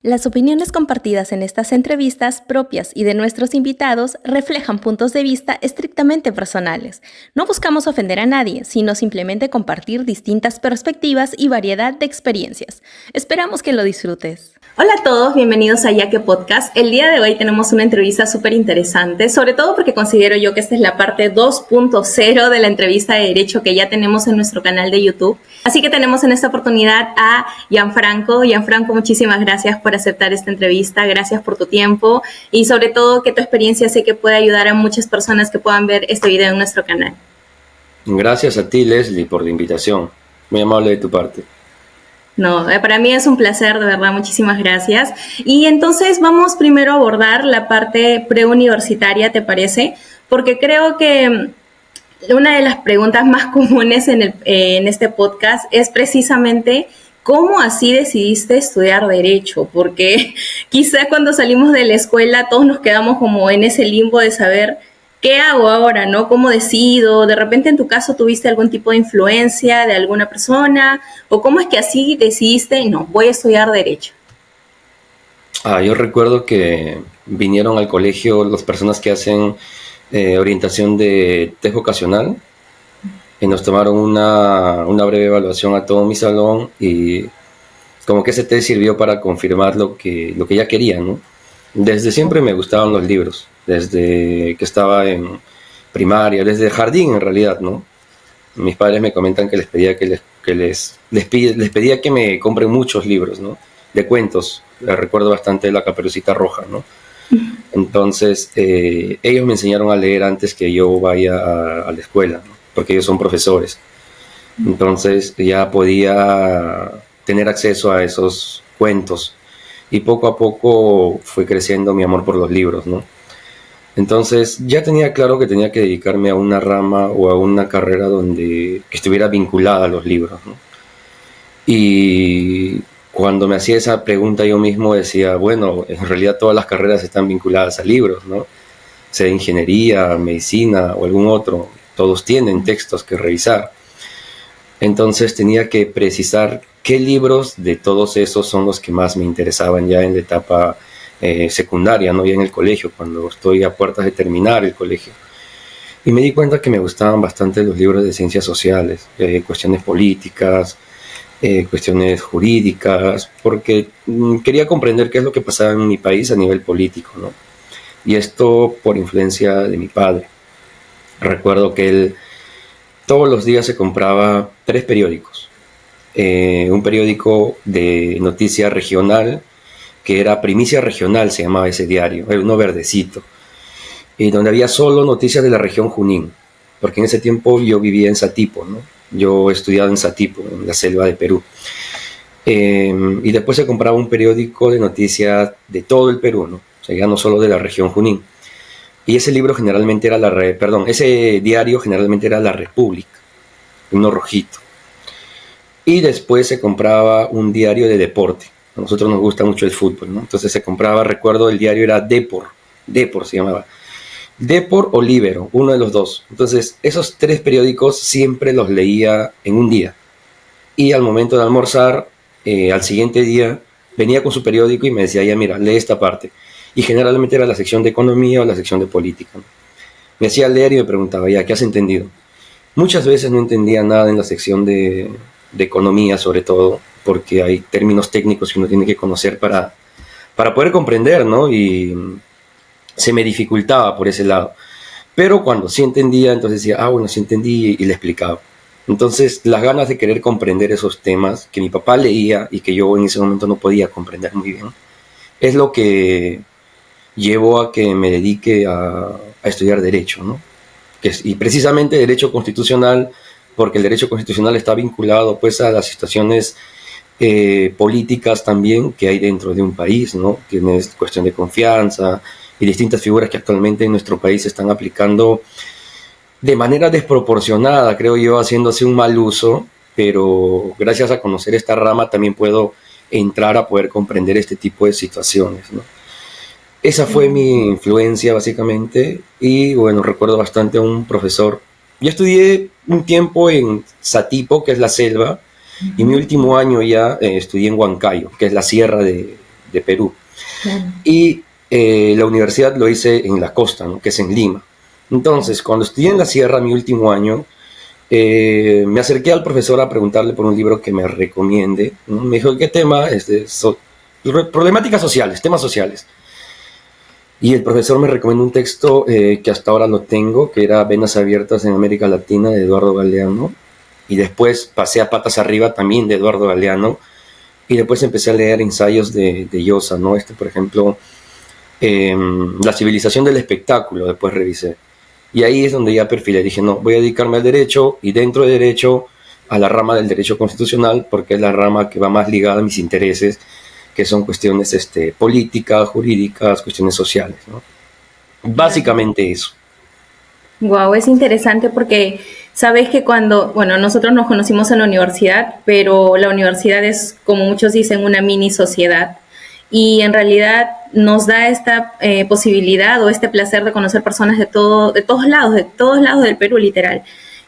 Las opiniones compartidas en estas entrevistas propias y de nuestros invitados reflejan puntos de vista estrictamente personales. No buscamos ofender a nadie, sino simplemente compartir distintas perspectivas y variedad de experiencias. Esperamos que lo disfrutes. Hola a todos, bienvenidos a Yaque Podcast. El día de hoy tenemos una entrevista súper interesante, sobre todo porque considero yo que esta es la parte 2.0 de la entrevista de derecho que ya tenemos en nuestro canal de YouTube. Así que tenemos en esta oportunidad a Gianfranco. Gianfranco, muchísimas gracias por aceptar esta entrevista, gracias por tu tiempo y sobre todo que tu experiencia sé que puede ayudar a muchas personas que puedan ver este video en nuestro canal. Gracias a ti, Leslie, por la invitación. Muy amable de tu parte. No, para mí es un placer, de verdad, muchísimas gracias. Y entonces vamos primero a abordar la parte preuniversitaria, ¿te parece? Porque creo que una de las preguntas más comunes en este podcast es precisamente ¿cómo así decidiste estudiar Derecho? Porque quizá cuando salimos de la escuela todos nos quedamos como en ese limbo de saber ¿qué hago ahora, no? ¿Cómo decido? De repente en tu caso tuviste algún tipo de influencia de alguna persona o cómo es que así decidiste, no, voy a estudiar Derecho. Yo recuerdo que vinieron al colegio las personas que hacen orientación de test vocacional y nos tomaron una breve evaluación a todo mi salón y como que ese test sirvió para confirmar lo que ya quería, ¿no? Desde siempre me gustaban los libros, desde que estaba en primaria, desde el jardín en realidad, ¿no? Mis padres me comentan que les pedía les pedía que me compren muchos libros, ¿no? De cuentos. Recuerdo bastante La Caperucita Roja, ¿no? Entonces, ellos me enseñaron a leer antes que yo vaya a la escuela, ¿no? Porque ellos son profesores. Entonces, ya podía tener acceso a esos cuentos. Y poco a poco fue creciendo mi amor por los libros, ¿no? Entonces ya tenía claro que tenía que dedicarme a una rama o a una carrera que estuviera vinculada a los libros, ¿no? Y cuando me hacía esa pregunta yo mismo decía, bueno, en realidad todas las carreras están vinculadas a libros, ¿no? Sea ingeniería, medicina o algún otro, todos tienen textos que revisar. Entonces tenía que precisar qué libros de todos esos son los que más me interesaban ya en la etapa secundaria, ¿no? Ya en el colegio, cuando estoy a puertas de terminar el colegio. Y me di cuenta que me gustaban bastante los libros de ciencias sociales, cuestiones políticas, cuestiones jurídicas, porque quería comprender qué es lo que pasaba en mi país a nivel político, ¿no? Y esto por influencia de mi padre. Recuerdo que él todos los días se compraba 3 periódicos. Un periódico de noticia regional, que era Primicia Regional, se llamaba ese diario, era uno verdecito, y donde había solo noticias de la región Junín, porque en ese tiempo yo vivía en Satipo, ¿no? Yo estudiaba en Satipo, en la selva de Perú. Y después se compraba un periódico de noticias de todo el Perú, ¿no? O sea, ya no solo de la región Junín. Y ese libro generalmente era ese diario generalmente era La República, uno rojito. Y después se compraba un diario de deporte. A nosotros nos gusta mucho el fútbol, ¿no? Entonces se compraba, recuerdo, el diario era Depor se llamaba. Depor o Libero, uno de los dos. Entonces esos 3 periódicos siempre los leía en un día. Y al momento de almorzar, al siguiente día, venía con su periódico y me decía, ya mira, lee esta parte. Y generalmente era la sección de economía o la sección de política, ¿no? Me hacía leer y me preguntaba, ya, ¿qué has entendido? Muchas veces no entendía nada en la sección de economía, sobre todo, porque hay términos técnicos que uno tiene que conocer para poder comprender, ¿no? Y se me dificultaba por ese lado. Pero cuando sí entendía, entonces decía, bueno, sí entendí y le explicaba. Entonces, las ganas de querer comprender esos temas que mi papá leía y que yo en ese momento no podía comprender muy bien, es lo que llevó a que me dedique a estudiar Derecho, ¿no? Y precisamente Derecho Constitucional, porque el Derecho Constitucional está vinculado pues a las situaciones políticas también que hay dentro de un país, ¿no? Tienes cuestión de confianza y distintas figuras que actualmente en nuestro país se están aplicando de manera desproporcionada, creo yo, haciéndose un mal uso, pero gracias a conocer esta rama también puedo entrar a poder comprender este tipo de situaciones, ¿no? Esa fue mi influencia básicamente y bueno, recuerdo bastante a un profesor. Yo estudié un tiempo en Satipo, que es la selva, y mi último año ya estudié en Huancayo, que es la sierra de de Perú. Claro. Y la universidad lo hice en la costa, ¿no? Que es en Lima. Entonces, cuando estudié en la sierra mi último año, me acerqué al profesor a preguntarle por un libro que me recomiende, ¿no? Me dijo, ¿qué tema? Problemáticas sociales, temas sociales. Y el profesor me recomendó un texto que hasta ahora lo tengo, que era Venas Abiertas en América Latina, de Eduardo Galeano. Y después pasé a Patas Arriba, también de Eduardo Galeano. Y después empecé a leer ensayos de Llosa, ¿no? Por ejemplo, La civilización del espectáculo, después revisé. Y ahí es donde ya perfilé. Dije, no, voy a dedicarme al derecho, y dentro de derecho a la rama del derecho constitucional, porque es la rama que va más ligada a mis intereses, que son cuestiones políticas, jurídicas, cuestiones sociales, ¿no? Básicamente eso. Wow, es interesante porque sabes que bueno, nosotros nos conocimos en la universidad, pero la universidad es, como muchos dicen, una mini sociedad, y en realidad nos da esta posibilidad o este placer de conocer personas de todos lados del Perú, literal.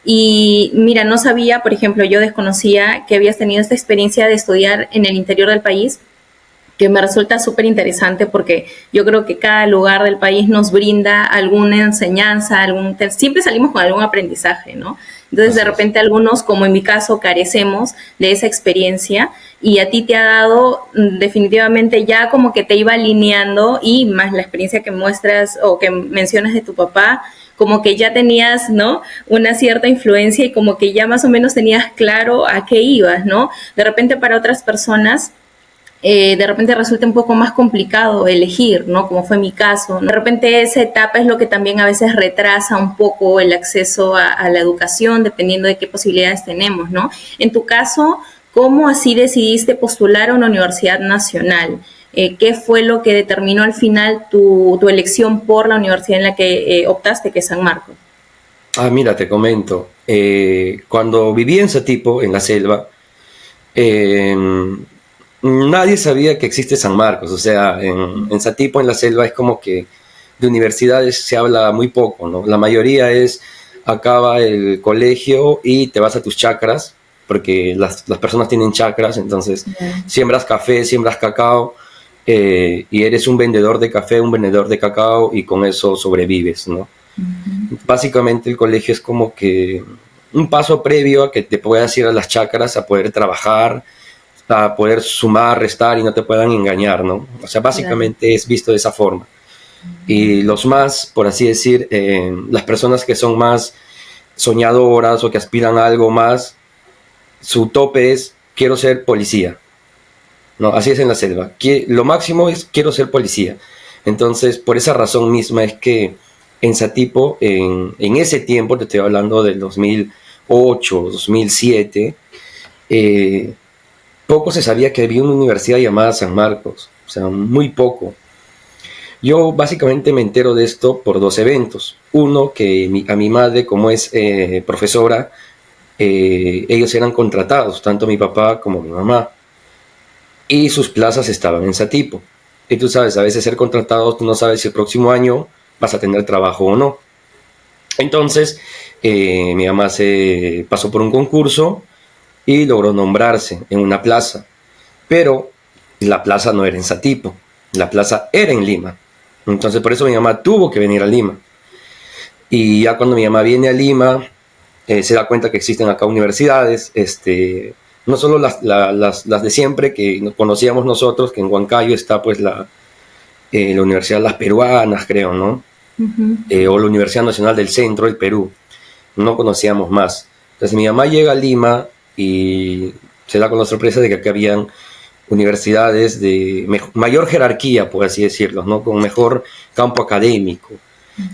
Y mira, no sabía, por ejemplo, yo desconocía que habías tenido esta experiencia de estudiar en el interior del país, que me resulta súper interesante porque yo creo que cada lugar del país nos brinda alguna enseñanza, siempre salimos con algún aprendizaje, ¿no? Entonces, de repente algunos, como en mi caso, carecemos de esa experiencia, y a ti te ha dado definitivamente, ya como que te iba alineando, y más la experiencia que muestras o que mencionas de tu papá, como que ya tenías, ¿no?, una cierta influencia, y como que ya más o menos tenías claro a qué ibas, ¿no? De repente para otras personas, de repente resulta un poco más complicado elegir, ¿no? Como fue mi caso, ¿no? De repente esa etapa es lo que también a veces retrasa un poco el acceso a la educación, dependiendo de qué posibilidades tenemos, ¿no? En tu caso, ¿cómo así decidiste postular a una universidad nacional? ¿Qué fue lo que determinó al final tu elección por la universidad en la que optaste, que es San Marcos? Ah, mira, te comento. Cuando viví en Satipo, en la selva, eh, nadie sabía que existe San Marcos. O sea, en Satipo, en la selva, es como que de universidades se habla muy poco, ¿no? La mayoría acaba el colegio y te vas a tus chacras, porque las personas tienen chacras, entonces siembras café, siembras cacao, y eres un vendedor de café, un vendedor de cacao, y con eso sobrevives, ¿no? Básicamente el colegio es como que un paso previo a que te puedas ir a las chacras a poder trabajar, a poder sumar, restar y no te puedan engañar, ¿no? O sea, básicamente es visto de esa forma. Y los más, por así decir, las personas que son más soñadoras o que aspiran a algo más, su tope es: quiero ser policía, ¿no? Así es en la selva. Lo máximo es: quiero ser policía. Entonces, por esa razón misma es que en Satipo, en ese tiempo, te estoy hablando del 2008, 2007, poco se sabía que había una universidad llamada San Marcos, o sea, muy poco. Yo básicamente me entero de esto por dos eventos. Uno, que a mi madre, como es profesora, ellos eran contratados, tanto mi papá como mi mamá, y sus plazas estaban en Satipo. Y tú sabes, a veces ser contratado, tú no sabes si el próximo año vas a tener trabajo o no. Entonces, mi mamá se pasó por un concurso y logró nombrarse en una plaza, pero la plaza no era en Satipo, la plaza era en Lima. Entonces por eso mi mamá tuvo que venir a Lima, y ya cuando mi mamá viene a Lima, se da cuenta que existen acá universidades, no solo las de siempre que conocíamos nosotros, que en Huancayo está pues la Universidad de las Peruanas, creo, ¿no? O la Universidad Nacional del Centro del Perú. No conocíamos más. Entonces mi mamá llega a Lima y se da con la sorpresa de que aquí habían universidades de mayor jerarquía, por así decirlo, ¿no? Con mejor campo académico,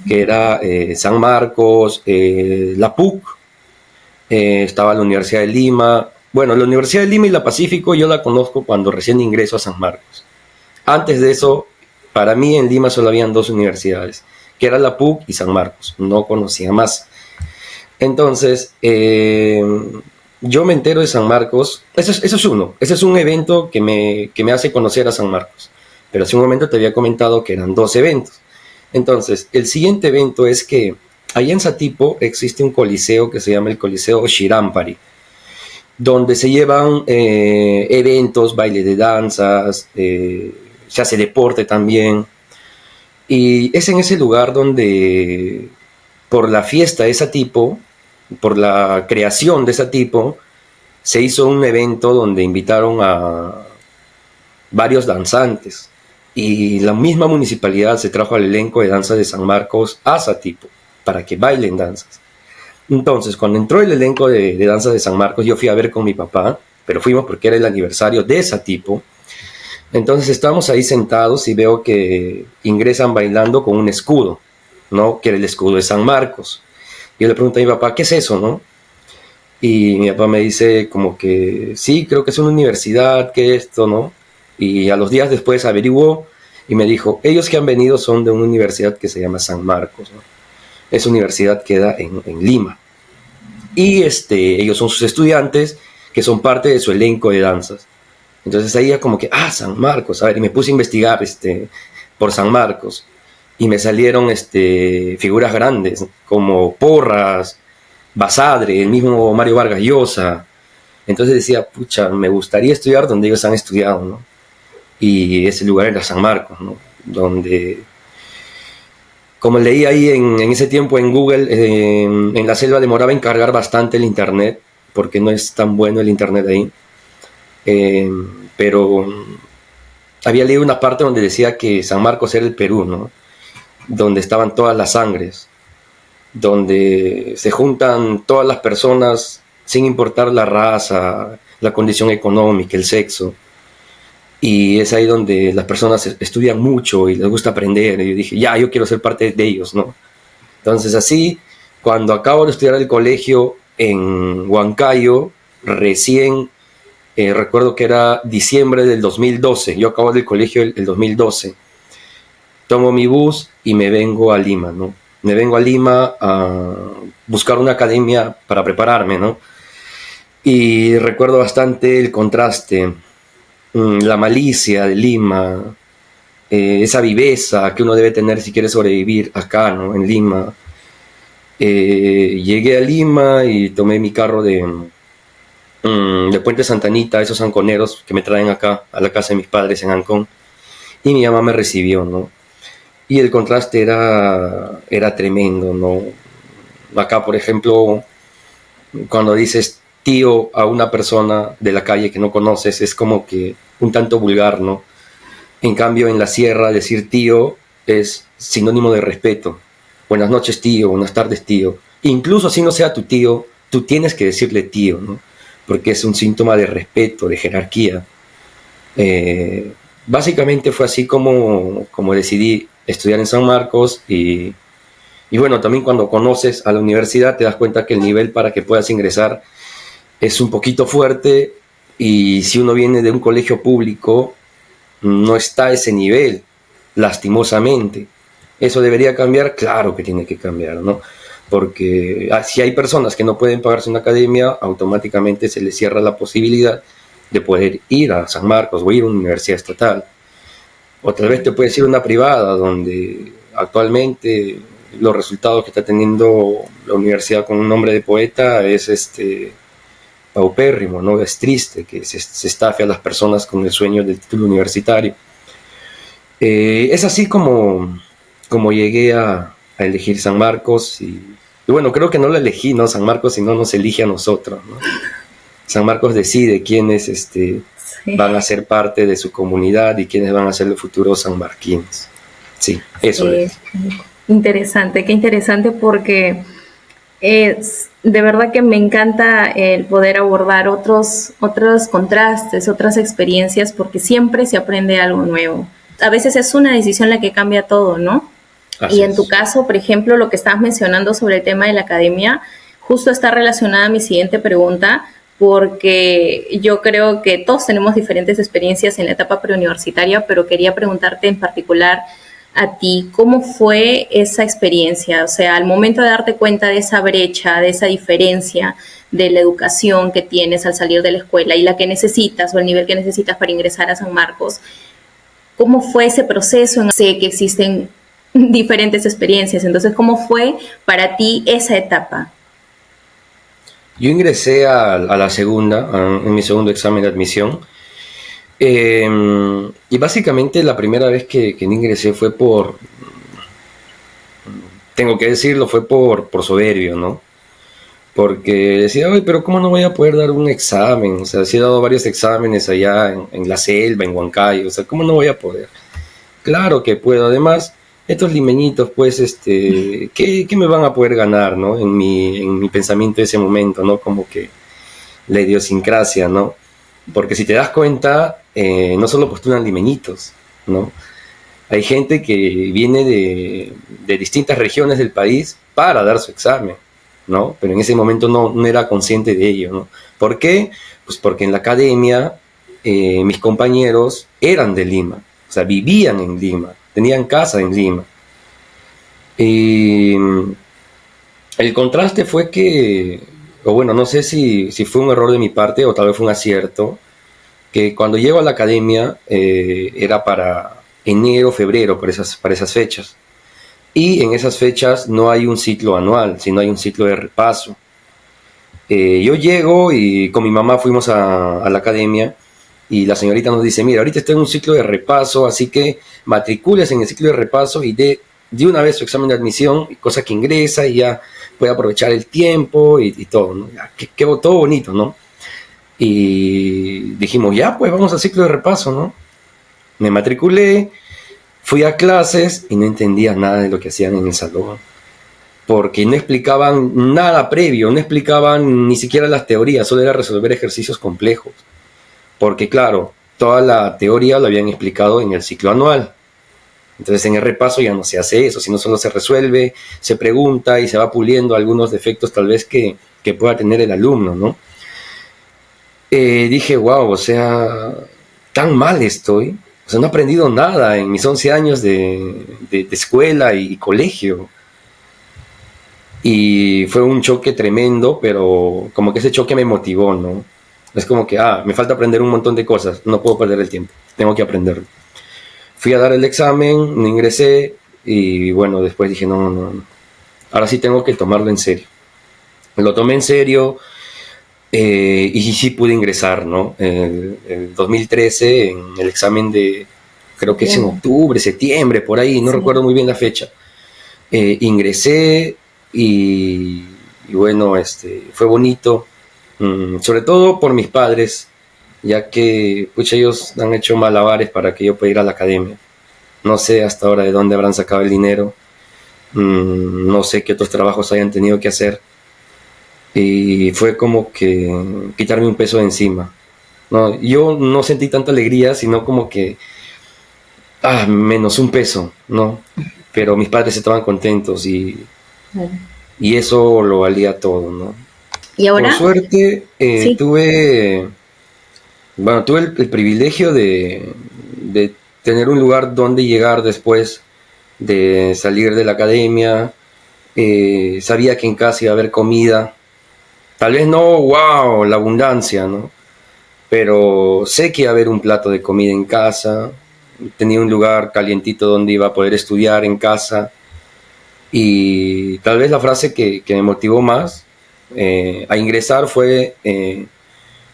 que era San Marcos, la PUC, estaba la Universidad de Lima. Bueno, la Universidad de Lima y la Pacífico yo la conozco cuando recién ingreso a San Marcos. Antes de eso, para mí en Lima solo habían dos universidades, que era la PUC y San Marcos. No conocía más. Entonces, yo me entero de San Marcos. Eso es uno. Ese es un evento que me hace conocer a San Marcos. Pero hace un momento te había comentado que eran dos eventos. Entonces, el siguiente evento es que allá en Satipo existe un coliseo que se llama el Coliseo Shirampari, donde se llevan eventos, baile de danzas, se hace deporte también. Y es en ese lugar donde, por la fiesta de ese tipo, por la creación de ese tipo, se hizo un evento donde invitaron a varios danzantes. Y la misma municipalidad se trajo al elenco de danza de San Marcos a Satipo para que bailen danzas. Entonces, cuando entró el elenco de danza de San Marcos, yo fui a ver con mi papá, pero fuimos porque era el aniversario de Satipo. Entonces estábamos ahí sentados y veo que ingresan bailando con un escudo, ¿no? Que era el escudo de San Marcos. Yo le pregunto a mi papá, ¿qué es eso, no? Y mi papá me dice como que sí, creo que es una universidad, que esto, ¿no? Y a los días después averiguó y me dijo, ellos que han venido son de una universidad que se llama San Marcos, ¿no? Esa universidad queda en Lima. Y ellos son sus estudiantes que son parte de su elenco de danzas. Entonces ahí ya como que, San Marcos, a ver, y me puse a investigar por San Marcos. Y me salieron figuras grandes, como Porras, Basadre, el mismo Mario Vargas Llosa. Entonces decía, pucha, me gustaría estudiar donde ellos han estudiado, ¿no? Y ese lugar era San Marcos, ¿no? Donde, como leí ahí en ese tiempo en Google, en la selva demoraba en cargar bastante el internet, porque no es tan bueno el internet ahí. Pero había leído una parte donde decía que San Marcos era el Perú, ¿no? Donde estaban todas las sangres, donde se juntan todas las personas sin importar la raza, la condición económica, el sexo. Y es ahí donde las personas estudian mucho y les gusta aprender. Y yo dije, yo quiero ser parte de ellos, ¿no? Entonces así, cuando acabo de estudiar el colegio en Huancayo, recién, recuerdo que era diciembre del 2012, yo acabo del colegio el 2012, tomo mi bus y me vengo a Lima, ¿no? Me vengo a Lima a buscar una academia para prepararme, ¿no? Y recuerdo bastante el contraste, la malicia de Lima, esa viveza que uno debe tener si quiere sobrevivir acá, ¿no? En Lima. Llegué a Lima y tomé mi carro de Puente Santa Anita, esos anconeros que me traen acá a la casa de mis padres en Ancón, y mi mamá me recibió, ¿no? Y el contraste era tremendo, ¿no? Acá, por ejemplo, cuando dices tío a una persona de la calle que no conoces, es como que un tanto vulgar, ¿no? En cambio, en la sierra, decir tío es sinónimo de respeto. Buenas noches, tío, buenas tardes, tío. Incluso si no sea tu tío, tú tienes que decirle tío, ¿no? Porque es un síntoma de respeto, de jerarquía. Básicamente fue así como decidí estudiar en San Marcos y bueno, también cuando conoces a la universidad te das cuenta que el nivel para que puedas ingresar es un poquito fuerte y si uno viene de un colegio público no está a ese nivel, lastimosamente. ¿Eso debería cambiar? Claro que tiene que cambiar, ¿no? Porque si hay personas que no pueden pagarse una academia, automáticamente se les cierra la posibilidad de poder ir a San Marcos o ir a una universidad estatal. O tal vez te puedes ir a una privada, donde actualmente los resultados que está teniendo la universidad con un nombre de poeta es paupérrimo, ¿no? Es triste que se estafe a las personas con el sueño del título universitario. Es así como llegué a elegir San Marcos y bueno, creo que no lo elegí, ¿no? San Marcos, sino nos elige a nosotros, ¿no? San Marcos decide quiénes sí. Van a ser parte de su comunidad y quiénes van a ser los futuros sanmarquines. Sí, eso es. Interesante, qué interesante porque de verdad que me encanta el poder abordar otros contrastes, otras experiencias, porque siempre se aprende algo nuevo. A veces es una decisión la que cambia todo, ¿no? Así y en tu caso, por ejemplo, lo que estabas mencionando sobre el tema de la academia, justo está relacionada a mi siguiente pregunta, porque yo creo que todos tenemos diferentes experiencias en la etapa preuniversitaria, pero quería preguntarte en particular a ti, ¿cómo fue esa experiencia? O sea, al momento de darte cuenta de esa brecha, de esa diferencia de la educación que tienes al salir de la escuela y la que necesitas o el nivel que necesitas para ingresar a San Marcos, ¿cómo fue ese proceso? Sé que existen diferentes experiencias, entonces, ¿cómo fue para ti esa etapa? Yo ingresé a la segunda, en mi segundo examen de admisión, Y básicamente la primera vez que no ingresé fue tengo que decirlo, fue por soberbio, ¿no? Porque decía, ay, pero ¿cómo no voy a poder dar un examen? O sea, sí he dado varios exámenes allá en la selva, en Huancayo, o sea, ¿cómo no voy a poder? Claro que puedo, además, estos limeñitos, pues, ¿qué me van a poder ganar, ¿no? En mi pensamiento de ese momento, ¿no? Como que la idiosincrasia, ¿no? Porque si te das cuenta, no solo postulan limeñitos, ¿no? Hay gente que viene de distintas regiones del país para dar su examen, ¿no? Pero en ese momento no era consciente de ello, ¿no? ¿Por qué? Pues porque en la academia mis compañeros eran de Lima, o sea, vivían en Lima, tenían casa en Lima. Y el contraste fue que, o bueno, no sé si fue un error de mi parte o tal vez fue un acierto, que cuando llego a la academia era para enero, febrero, para esas fechas. Y en esas fechas no hay un ciclo anual, sino hay un ciclo de repaso. Yo llego y con mi mamá fuimos a la academia y la señorita nos dice, mira, ahorita está en un ciclo de repaso, así que matricules en el ciclo de repaso y de una vez su examen de admisión, cosa que ingresa y ya puede aprovechar el tiempo y todo, ¿no? Todo bonito, ¿no? Y dijimos, ya, pues vamos al ciclo de repaso, ¿no? Me matriculé, fui a clases y no entendía nada de lo que hacían en el salón, porque no explicaban nada previo, no explicaban ni siquiera las teorías, solo era resolver ejercicios complejos, porque claro, toda la teoría lo habían explicado en el ciclo anual. Entonces en el repaso ya no se hace eso, sino solo se resuelve, se pregunta y se va puliendo algunos defectos tal vez que pueda tener el alumno, ¿no? Dije, wow, o sea, tan mal estoy. O sea, no he aprendido nada en mis 11 años de escuela y colegio. Y fue un choque tremendo, pero como que ese choque me motivó, ¿no? Es como que, me falta aprender un montón de cosas, no puedo perder el tiempo, tengo que aprenderlo. Fui a dar el examen, no ingresé y bueno, después dije, no, no, no. Ahora sí tengo que tomarlo en serio. Lo tomé en serio, y sí pude ingresar, ¿no? El 2013, en el examen creo que es en octubre, septiembre, por ahí, no recuerdo muy bien la fecha. Ingresé y bueno, fue bonito, sobre todo por mis padres, ya que pues, ellos han hecho malabares para que yo pueda ir a la academia. No sé hasta ahora de dónde habrán sacado el dinero, no sé qué otros trabajos hayan tenido que hacer, y fue como que quitarme un peso de encima. No, yo no sentí tanta alegría, sino como que, menos un peso, ¿no? Pero mis padres estaban contentos y eso lo valía todo, ¿no? ¿Y ahora? Por suerte, Sí. tuve el privilegio de tener un lugar donde llegar después de salir de la academia. Sabía que en casa iba a haber comida. Tal vez no, wow, la abundancia, ¿no? Pero sé que iba a haber un plato de comida en casa. Tenía un lugar calientito donde iba a poder estudiar en casa. Y tal vez la frase que me motivó más a ingresar fue,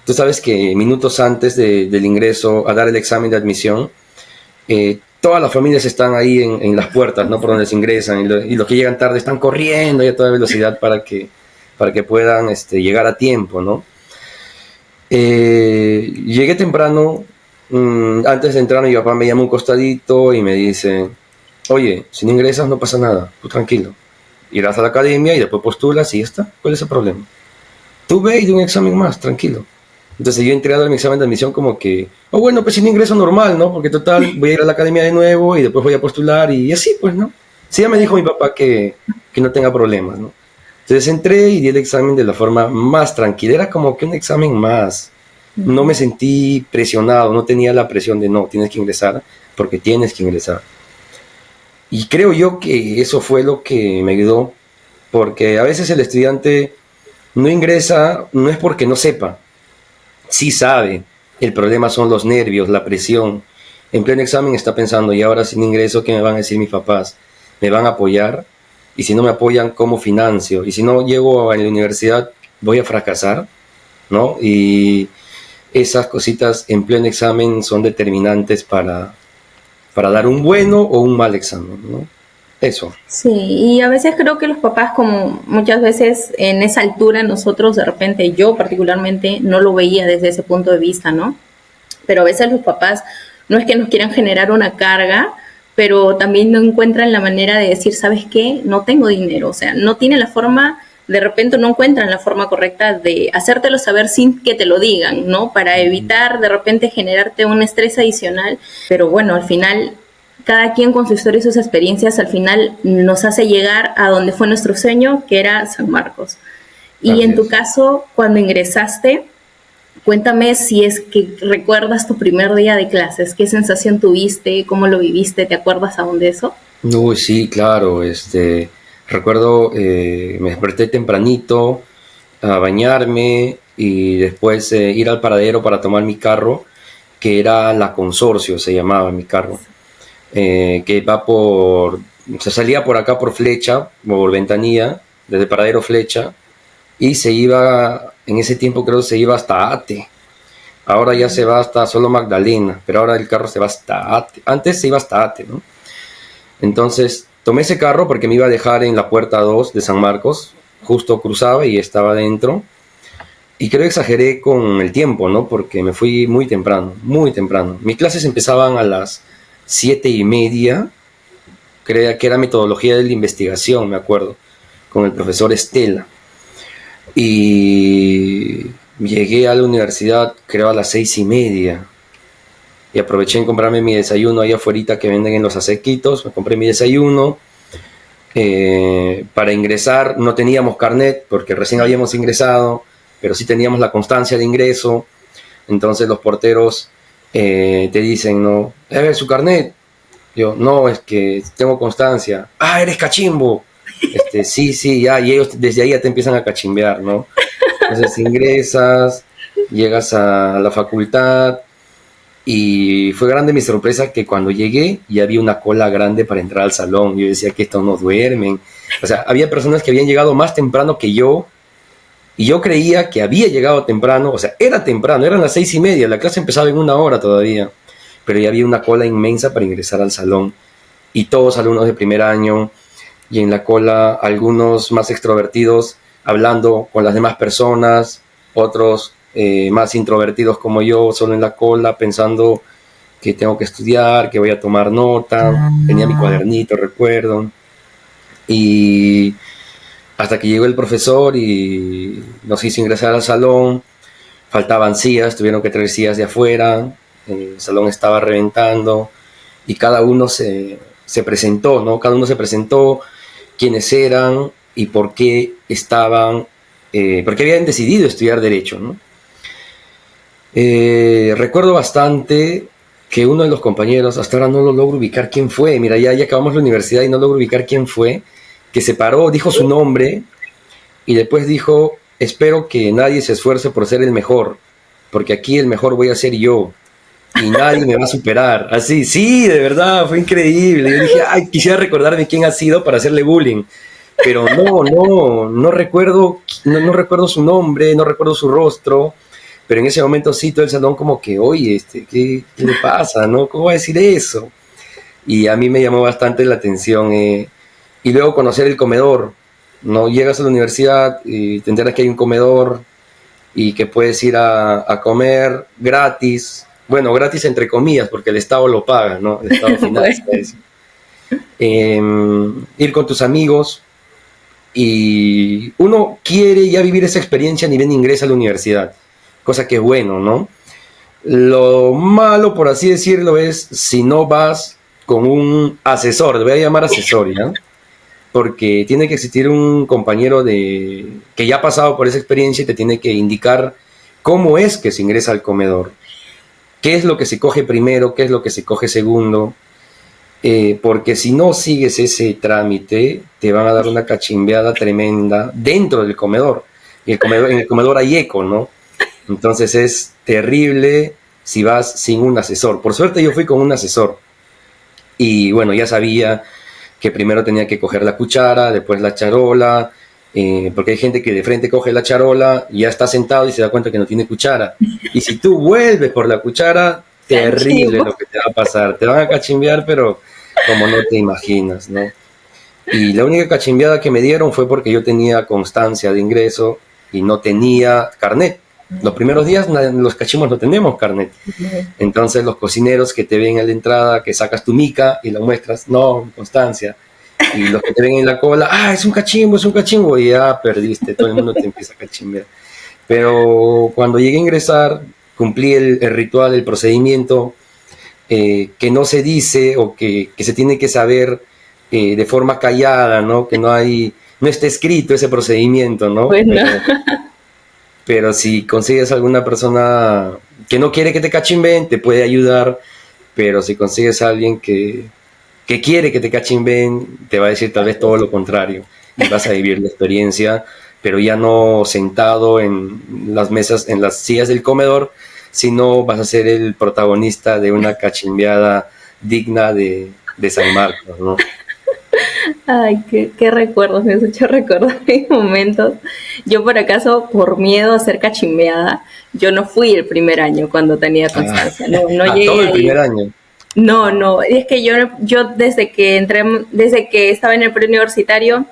tú sabes que minutos antes del ingreso a dar el examen de admisión, todas las familias están ahí en las puertas, ¿no? Por donde se ingresan y los que llegan tarde están corriendo a toda velocidad para que puedan llegar a tiempo, ¿no? Llegué temprano, antes de entrar mi papá me llama un costadito y me dice, oye, si no ingresas no pasa nada, tú tranquilo. Irás a la academia y después postulas y ya está. ¿Cuál es el problema? Tú ve y de un examen más, tranquilo. Entonces yo entré a dar mi examen de admisión como que, bueno, pues si no ingreso normal, ¿no? Porque total, voy a ir a la academia de nuevo y después voy a postular y así, pues, ¿no? Sí, ya me dijo mi papá que no tenga problemas, ¿no? Entonces entré y di el examen de la forma más tranquila. Era como que un examen más. No me sentí presionado, no tenía la presión de no, tienes que ingresar porque tienes que ingresar. Y creo yo que eso fue lo que me ayudó, porque a veces el estudiante no ingresa, no es porque no sepa, sí sabe. El problema son los nervios, la presión. En pleno examen está pensando, y ahora sin ingreso, ¿qué me van a decir mis papás? ¿Me van a apoyar? Y si no me apoyan, ¿cómo financio? Y si no llego a la universidad, ¿voy a fracasar? ¿No? Y esas cositas en pleno examen son determinantes para dar un bueno o un mal examen, ¿no? Eso. Sí, y a veces creo que los papás, como muchas veces en esa altura nosotros de repente, yo particularmente no lo veía desde ese punto de vista, ¿no? Pero a veces los papás no es que nos quieran generar una carga, pero también no encuentran la manera de decir, ¿sabes qué? No tengo dinero, o sea, no tiene la forma, de repente no encuentran la forma correcta de hacértelo saber sin que te lo digan, ¿no? Para evitar de repente generarte un estrés adicional, pero bueno, al final cada quien con su historia y sus experiencias al final nos hace llegar a donde fue nuestro sueño, que era San Marcos. Y Así en tu es. caso, cuando ingresaste, cuéntame si es que recuerdas tu primer día de clases, qué sensación tuviste, cómo lo viviste, ¿te acuerdas aún de eso? Uy, sí, claro, recuerdo, me desperté tempranito a bañarme y después ir al paradero para tomar mi carro, que era la Consorcio, se llamaba mi carro, que va se salía por acá por Flecha, por Ventanilla, desde Paradero Flecha, y se iba, en ese tiempo creo se iba hasta Ate. Ahora ya se va hasta solo Magdalena, pero ahora el carro se va hasta Ate. Antes se iba hasta Ate, ¿no? Entonces tomé ese carro porque me iba a dejar en la puerta 2 de San Marcos, justo cruzaba y estaba dentro. Y creo que exageré con el tiempo, ¿no? Porque me fui muy temprano, muy temprano. Mis clases empezaban a las 7:30, creo que era metodología de la investigación, me acuerdo, con el profesor Estela. Y llegué a la universidad, creo, a las 6:30. Y aproveché en comprarme mi desayuno ahí afuera que venden en los acequitos. Me compré mi desayuno. Para ingresar no teníamos carnet porque recién habíamos ingresado, pero sí teníamos la constancia de ingreso. Entonces los porteros te dicen, ¿no? Su carnet. Yo, no, es que tengo constancia. Ah, eres cachimbo. Sí, sí, ya, y ellos desde ahí ya te empiezan a cachimbear, ¿no? Entonces ingresas, llegas a la facultad y fue grande mi sorpresa que cuando llegué ya había una cola grande para entrar al salón. Yo decía que estos no duermen. O sea, había personas que habían llegado más temprano que yo y yo creía que había llegado temprano. O sea, era temprano, eran las 6:30, la clase empezaba en 1 hora todavía, pero ya había una cola inmensa para ingresar al salón y todos alumnos de primer año y en la cola algunos más extrovertidos hablando con las demás personas, otros más introvertidos como yo, solo en la cola pensando que tengo que estudiar, que voy a tomar nota. Tenía mi cuadernito, recuerdo, y hasta que llegó el profesor y nos hizo ingresar al salón. Faltaban sillas, tuvieron que traer sillas de afuera, el salón estaba reventando y cada uno se presentó, ¿no? Cada uno se presentó, quiénes eran y por qué estaban, por qué habían decidido estudiar Derecho, ¿no? Recuerdo bastante que uno de los compañeros, hasta ahora no lo logro ubicar quién fue, mira, ya acabamos la universidad y no logro ubicar quién fue, que se paró, dijo su nombre y después dijo, espero que nadie se esfuerce por ser el mejor, porque aquí el mejor voy a ser yo y nadie me va a superar. Así, sí, de verdad, fue increíble. Yo dije, ay, quisiera recordarme quién ha sido para hacerle bullying. Pero no recuerdo, no recuerdo su nombre, no recuerdo su rostro, pero en ese momento sí, todo el salón como que, oye, ¿qué le pasa, no? ¿Cómo va a decir eso? Y a mí me llamó bastante la atención. Y luego conocer el comedor, ¿no? Llegas a la universidad y te enteras que hay un comedor y que puedes ir a comer gratis. Bueno, gratis entre comillas, porque el Estado lo paga, ¿no? El Estado financia eso. Ir con tus amigos y uno quiere ya vivir esa experiencia ni bien ingresa a la universidad, cosa que es bueno, ¿no? Lo malo, por así decirlo, es si no vas con un asesor, le voy a llamar asesor, ¿ya? Porque tiene que existir un compañero que ya ha pasado por esa experiencia y te tiene que indicar cómo es que se ingresa al comedor, qué es lo que se coge primero, qué es lo que se coge segundo, porque si no sigues ese trámite, te van a dar una cachimbeada tremenda dentro del comedor. Y en el comedor hay eco, ¿no? Entonces es terrible si vas sin un asesor. Por suerte yo fui con un asesor. Y bueno, ya sabía que primero tenía que coger la cuchara, después la charola, porque hay gente que de frente coge la charola y ya está sentado y se da cuenta que no tiene cuchara. Y si tú vuelves por la cuchara, terrible lo que te va a pasar. Te van a cachimbear, pero como no te imaginas, ¿no? Y la única cachimbeada que me dieron fue porque yo tenía constancia de ingreso y no tenía carnet. Los primeros días los cachimbos no tenemos carnet. Entonces los cocineros que te ven a la entrada, que sacas tu mica y la muestras, no, constancia. Y los que te ven en la cola, es un cachimbo, y ya perdiste, todo el mundo te empieza a cachimbear. Pero cuando llegué a ingresar, cumplí el ritual, el procedimiento, que no se dice o que se tiene que saber de forma callada, ¿no? Que no está escrito ese procedimiento, ¿no? Bueno. Pero si consigues alguna persona que no quiere que te cachimbeen, te puede ayudar, pero si consigues a alguien que quiere que te cachimbeen, te va a decir tal vez todo lo contrario, y vas a vivir la experiencia, pero ya no sentado en las mesas, en las sillas del comedor, sino vas a ser el protagonista de una cachimbeada digna de San Marcos, ¿no? Ay, qué recuerdos, me has hecho recordar mis momentos. Yo por acaso, por miedo a ser cachimbeada, yo no fui el primer año cuando tenía constancia. No llegué todo el ahí. primer año. No, es que yo desde que estaba en el preuniversitario,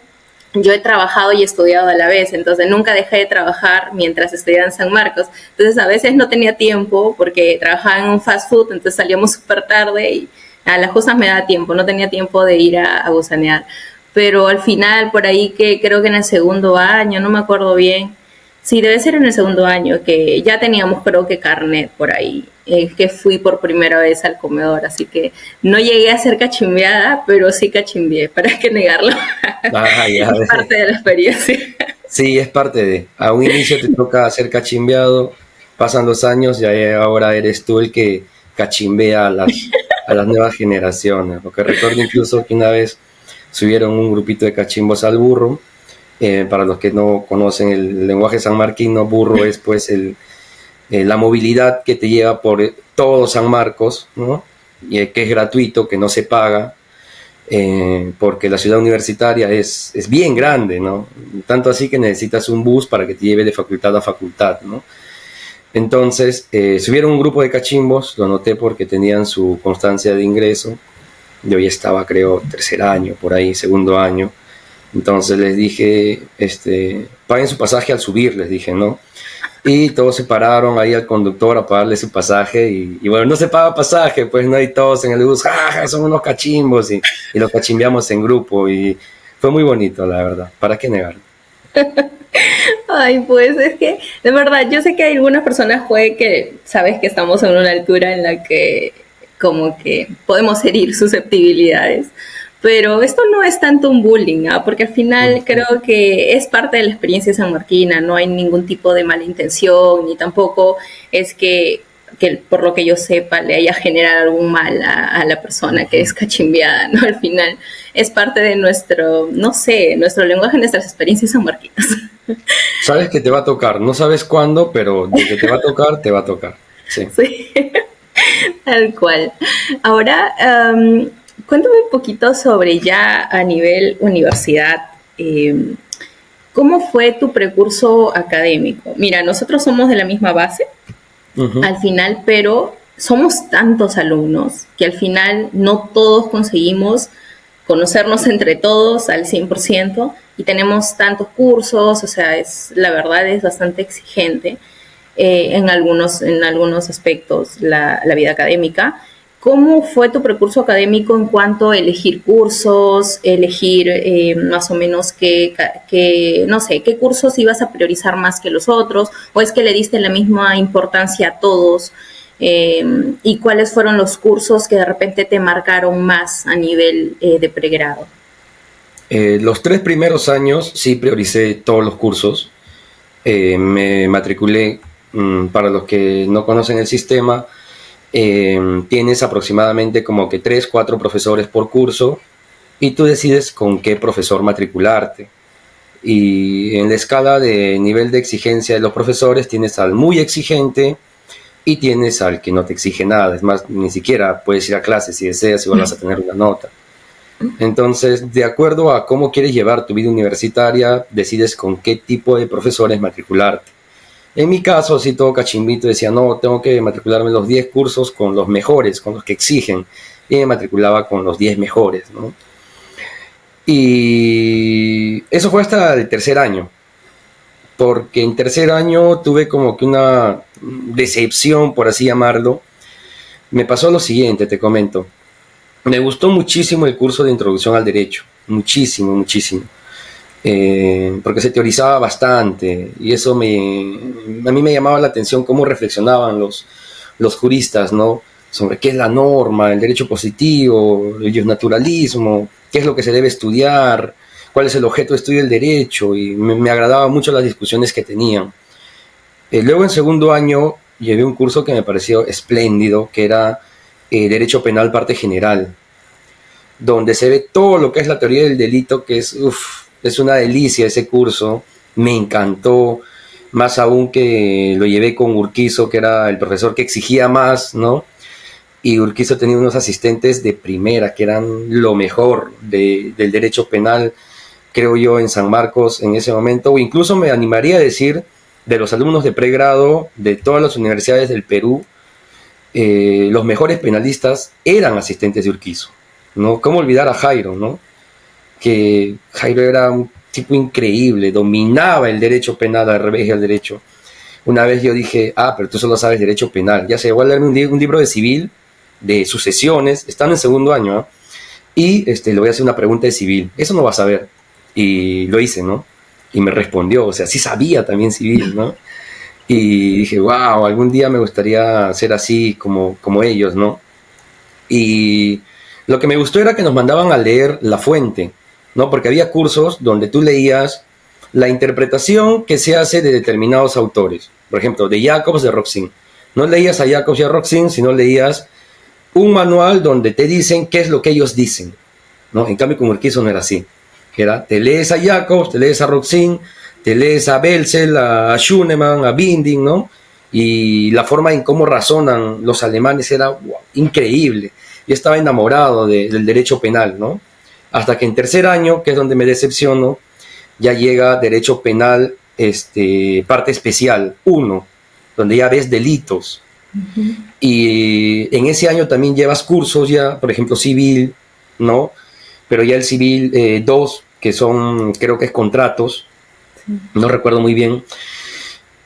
yo he trabajado y estudiado a la vez, entonces nunca dejé de trabajar mientras estudiaba en San Marcos. Entonces a veces no tenía tiempo porque trabajaba en un fast food, entonces salíamos súper tarde y a las cosas me da tiempo, no tenía tiempo de ir a gusanear. Pero al final, por ahí que creo que en el segundo año, no me acuerdo bien, sí, debe ser en el segundo año, que ya teníamos creo que carnet por ahí, que fui por primera vez al comedor, así que no llegué a ser cachimbeada, pero sí cachimbeé, ¿para qué negarlo? Es parte de la experiencia. Sí, es parte de. A un inicio te toca ser cachimbeado, pasan los años y ahora eres tú el que cachimbea a las nuevas generaciones. Porque recuerdo incluso que una vez subieron un grupito de cachimbos al burro. Para los que no conocen el lenguaje sanmarquino, burro es pues la movilidad que te lleva por todo San Marcos, ¿no? Y que es gratuito, que no se paga, porque la ciudad universitaria es bien grande, ¿no? Tanto así que necesitas un bus para que te lleve de facultad a facultad, ¿no? Entonces, subieron un grupo de cachimbos, lo noté porque tenían su constancia de ingreso. Yo ya estaba, creo, tercer año, por ahí, segundo año. Entonces les dije, paguen su pasaje al subir, les dije, ¿no? Y todos se pararon ahí al conductor a pagarle su pasaje y bueno, no se paga pasaje, pues no hay todos en el bus, ¡ja, son unos cachimbos! Y los cachimbeamos en grupo y fue muy bonito, la verdad, ¿para qué negarlo? Ay, pues es que, de verdad, yo sé que hay algunas personas que sabes que estamos en una altura en la que como que podemos herir susceptibilidades, pero esto no es tanto un bullying, ¿eh? Porque al final creo que es parte de la experiencia sanmarquina, no hay ningún tipo de mala intención, ni tampoco es que por lo que yo sepa le haya generado algún mal a la persona que es cachimbeada, ¿no? Al final es parte de nuestro, no sé, nuestro lenguaje, nuestras experiencias sanmarquinas. Sabes que te va a tocar, no sabes cuándo, pero de que te va a tocar, te va a tocar. Sí. Sí. Tal cual. Ahora, cuéntame un poquito sobre ya a nivel universidad. ¿Cómo fue tu precurso académico? Mira, nosotros somos de la misma base, al final, pero somos tantos alumnos que al final no todos conseguimos conocernos entre todos al 100% y tenemos tantos cursos, o sea, la verdad es bastante exigente en algunos aspectos la vida académica. ¿Cómo fue tu precurso académico en cuanto a elegir cursos, elegir más o menos no sé, qué cursos ibas a priorizar más que los otros, o es que le diste la misma importancia a todos? ¿Y cuáles fueron los cursos que de repente te marcaron más a nivel de pregrado? Los 3 primeros años sí prioricé todos los cursos. Me matriculé, para los que no conocen el sistema, tienes aproximadamente como que 3, 4 profesores por curso y tú decides con qué profesor matricularte. Y en la escala de nivel de exigencia de los profesores tienes al muy exigente y tienes al que no te exige nada. Es más, ni siquiera puedes ir a clase si deseas, igual vas a tener una nota. Entonces, de acuerdo a cómo quieres llevar tu vida universitaria, decides con qué tipo de profesores matricularte. En mi caso, así todo cachimbito, decía, no, tengo que matricularme los 10 cursos con los mejores, con los que exigen. Y me matriculaba con los 10 mejores, ¿no? Y eso fue hasta el tercer año, porque en tercer año tuve como que una decepción, por así llamarlo. Me pasó lo siguiente, te comento. Me gustó muchísimo el curso de introducción al derecho, muchísimo, muchísimo. Porque se teorizaba bastante y eso a mí me llamaba la atención cómo reflexionaban los juristas, ¿no? Sobre qué es la norma, el derecho positivo, el naturalismo, qué es lo que se debe estudiar, cuál es el objeto de estudio del derecho, y me agradaban mucho las discusiones que tenían. Luego en segundo año llevé un curso que me pareció espléndido, que era Derecho Penal Parte General, donde se ve todo lo que es la teoría del delito, que es una delicia ese curso, me encantó, más aún que lo llevé con Urquizo, que era el profesor que exigía más, ¿no? Y Urquizo tenía unos asistentes de primera, que eran lo mejor del derecho penal, creo yo, en San Marcos en ese momento, o incluso me animaría a decir, de los alumnos de pregrado de todas las universidades del Perú, los mejores penalistas eran asistentes de Urquizo, ¿no? ¿Cómo olvidar a Jairo, ¿no? Que Jairo era un tipo increíble, dominaba el derecho penal al revés del derecho. Una vez yo dije, pero tú solo sabes derecho penal. Ya se llegó a leerme un libro de civil, de sucesiones, están en segundo año, ¿eh? Y le voy a hacer una pregunta de civil. Eso no vas a ver. Y lo hice, ¿no? Y me respondió, o sea, sí sabía también civil, ¿no? Y dije, wow, algún día me gustaría ser así como ellos, ¿no? Y lo que me gustó era que nos mandaban a leer la fuente, ¿no? Porque había cursos donde tú leías la interpretación que se hace de determinados autores. Por ejemplo, de Jacobs, de Roxin. No leías a Jacobs y a Roxin, sino leías un manual donde te dicen qué es lo que ellos dicen, ¿no? En cambio, con Urquizo no era así. Era, te lees a Jacobs, te lees a Roxin, te lees a Belzel, a Schunemann, a Binding, ¿no? Y la forma en cómo razonan los alemanes era increíble. Yo estaba enamorado del derecho penal, ¿no? Hasta que en tercer año, que es donde me decepciono, ya llega derecho penal, parte especial, 1, donde ya ves delitos. Uh-huh. Y en ese año también llevas cursos ya, por ejemplo, civil, ¿no? Pero ya el civil 2, que son, creo que es contratos, sí. No recuerdo muy bien,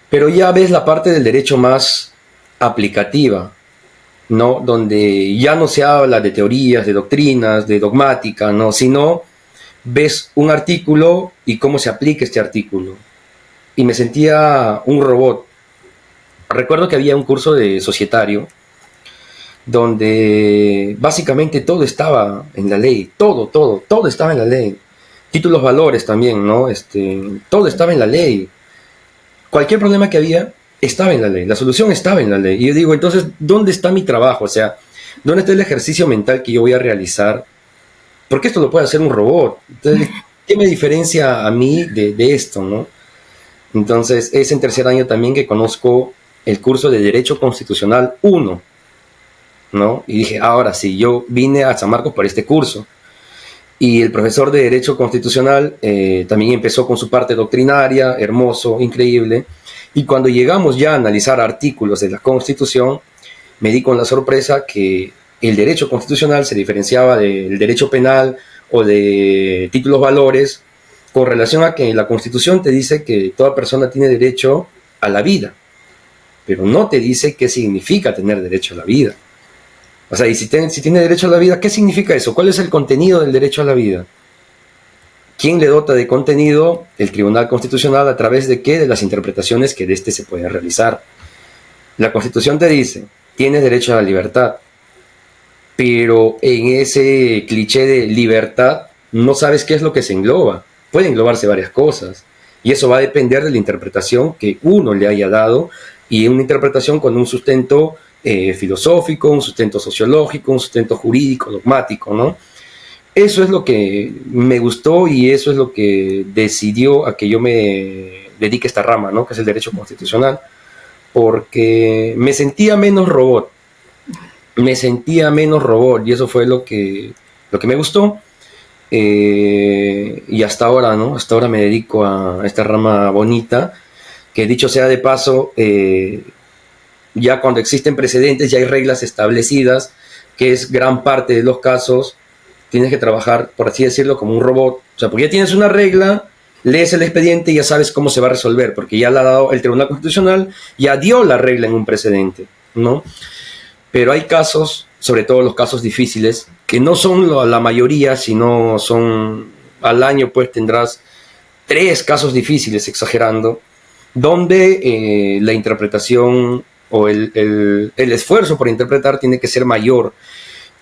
pero ya ves la parte del derecho más aplicativa, ¿no? Donde ya no se habla de teorías, de doctrinas, de dogmática, ¿no? Sino ves un artículo y cómo se aplica este artículo. Y me sentía un robot. Recuerdo que había un curso de societario donde básicamente todo estaba en la ley, todo estaba en la ley. Títulos, valores también, ¿no? Todo estaba en la ley. Cualquier problema que había estaba en la ley, la solución estaba en la ley. Y yo digo, entonces, ¿dónde está mi trabajo? O sea, ¿dónde está el ejercicio mental que yo voy a realizar? Porque esto lo puede hacer un robot. Entonces, ¿qué me diferencia a mí de esto, no? Entonces, es en tercer año también que conozco el curso de Derecho Constitucional 1, ¿no? Y dije, ahora sí, yo vine a San Marcos por este curso. Y el profesor de Derecho Constitucional también empezó con su parte doctrinaria, hermoso, increíble. Y cuando llegamos ya a analizar artículos de la Constitución, me di con la sorpresa que el derecho constitucional se diferenciaba del derecho penal o de títulos, valores, con relación a que la Constitución te dice que toda persona tiene derecho a la vida, pero no te dice qué significa tener derecho a la vida. O sea, y si tiene derecho a la vida, ¿qué significa eso? ¿Cuál es el contenido del derecho a la vida? ¿Quién le dota de contenido? El Tribunal Constitucional. ¿A través de qué? De las interpretaciones que de este se pueden realizar. La Constitución te dice, tienes derecho a la libertad, pero en ese cliché de libertad no sabes qué es lo que se engloba. Puede englobarse varias cosas, y eso va a depender de la interpretación que uno le haya dado, y una interpretación con un sustento filosófico, un sustento sociológico, un sustento jurídico, dogmático, ¿no? Eso es lo que me gustó y eso es lo que decidió a que yo me dedique a esta rama, ¿no? Que es el derecho constitucional, porque me sentía menos robot, y eso fue lo que me gustó. y hasta ahora, ¿no? Hasta ahora me dedico a esta rama bonita, que dicho sea de paso, ya cuando existen precedentes, ya hay reglas establecidas, que es gran parte de los casos, tienes que trabajar, por así decirlo, como un robot. O sea, porque ya tienes una regla, lees el expediente y ya sabes cómo se va a resolver, porque ya la ha dado el Tribunal Constitucional, ya dio la regla en un precedente, ¿no? Pero hay casos, sobre todo los casos difíciles, que no son la mayoría, sino son al año, pues tendrás 3 casos difíciles, exagerando, donde la interpretación o el esfuerzo por interpretar tiene que ser mayor,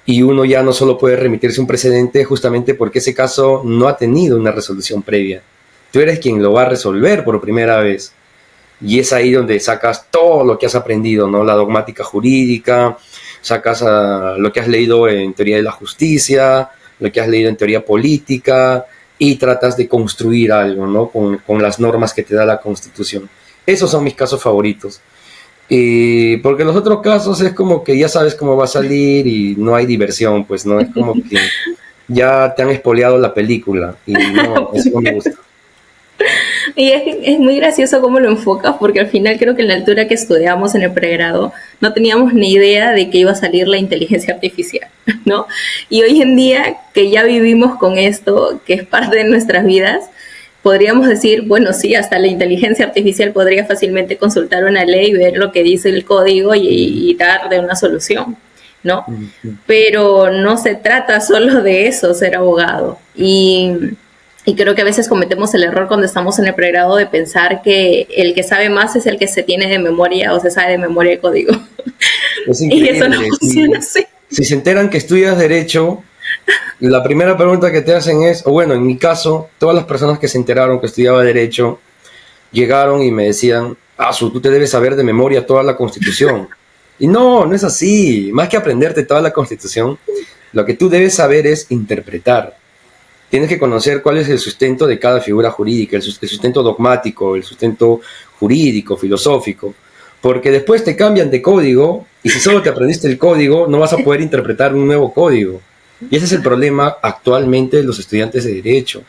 y uno ya no solo puede remitirse a un precedente justamente porque ese caso no ha tenido una resolución previa. Tú eres quien lo va a resolver por primera vez, y es ahí donde sacas todo lo que has aprendido, ¿no? La dogmática jurídica, sacas lo que has leído en teoría de la justicia, lo que has leído en teoría política, y tratas de construir algo, ¿no? Con las normas que te da la Constitución. Esos son mis casos favoritos. Porque los otros casos es como que ya sabes cómo va a salir y no hay diversión, pues no es como que ya te han espoleado la película y no, eso no me gusta. Y es muy gracioso cómo lo enfocas, porque al final creo que en la altura que estudiamos en el pregrado no teníamos ni idea de que iba a salir la inteligencia artificial, ¿no? Y hoy en día que ya vivimos con esto, que es parte de nuestras vidas, podríamos decir, bueno, sí, hasta la inteligencia artificial podría fácilmente consultar una ley, ver lo que dice el código y darle una solución, ¿no? Pero no se trata solo de eso, ser abogado. Y creo que a veces cometemos el error cuando estamos en el pregrado de pensar que el que sabe más es el que se tiene de memoria o se sabe de memoria el código. Es Y eso no increíble. funciona así. Si se enteran que estudias Derecho, la primera pregunta que te hacen es, o bueno, en mi caso, todas las personas que se enteraron que estudiaba Derecho, llegaron y me decían, tú te debes saber de memoria toda la Constitución. Y no, no es así. Más que aprenderte toda la Constitución, lo que tú debes saber es interpretar. Tienes que conocer cuál es el sustento de cada figura jurídica, el sustento dogmático, el sustento jurídico, filosófico, porque después te cambian de código y si solo te aprendiste el código no vas a poder interpretar un nuevo código. Y ese es el problema actualmente de los estudiantes de Derecho,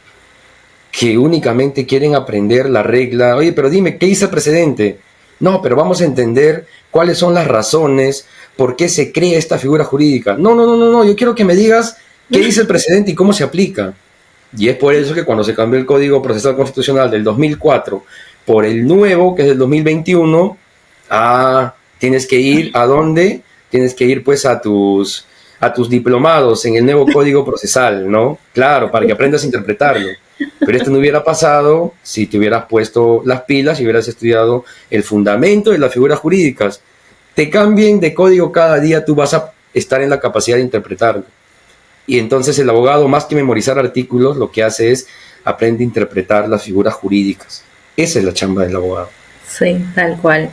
que únicamente quieren aprender la regla. Oye, pero dime, ¿qué dice el precedente? No, pero vamos a entender cuáles son las razones por qué se crea esta figura jurídica. No, yo quiero que me digas qué dice el precedente y cómo se aplica. Y es por eso que cuando se cambió el Código Procesal Constitucional del 2004 por el nuevo, que es del 2021, tienes que ir ¿a dónde? Tienes que ir pues a tus diplomados en el nuevo Código Procesal, ¿no? Claro, para que aprendas a interpretarlo. Pero esto no hubiera pasado si te hubieras puesto las pilas y hubieras estudiado el fundamento de las figuras jurídicas. Te cambien de código cada día, tú vas a estar en la capacidad de interpretarlo. Y entonces el abogado, más que memorizar artículos, lo que hace es aprende a interpretar las figuras jurídicas. Esa es la chamba del abogado. Sí, tal cual.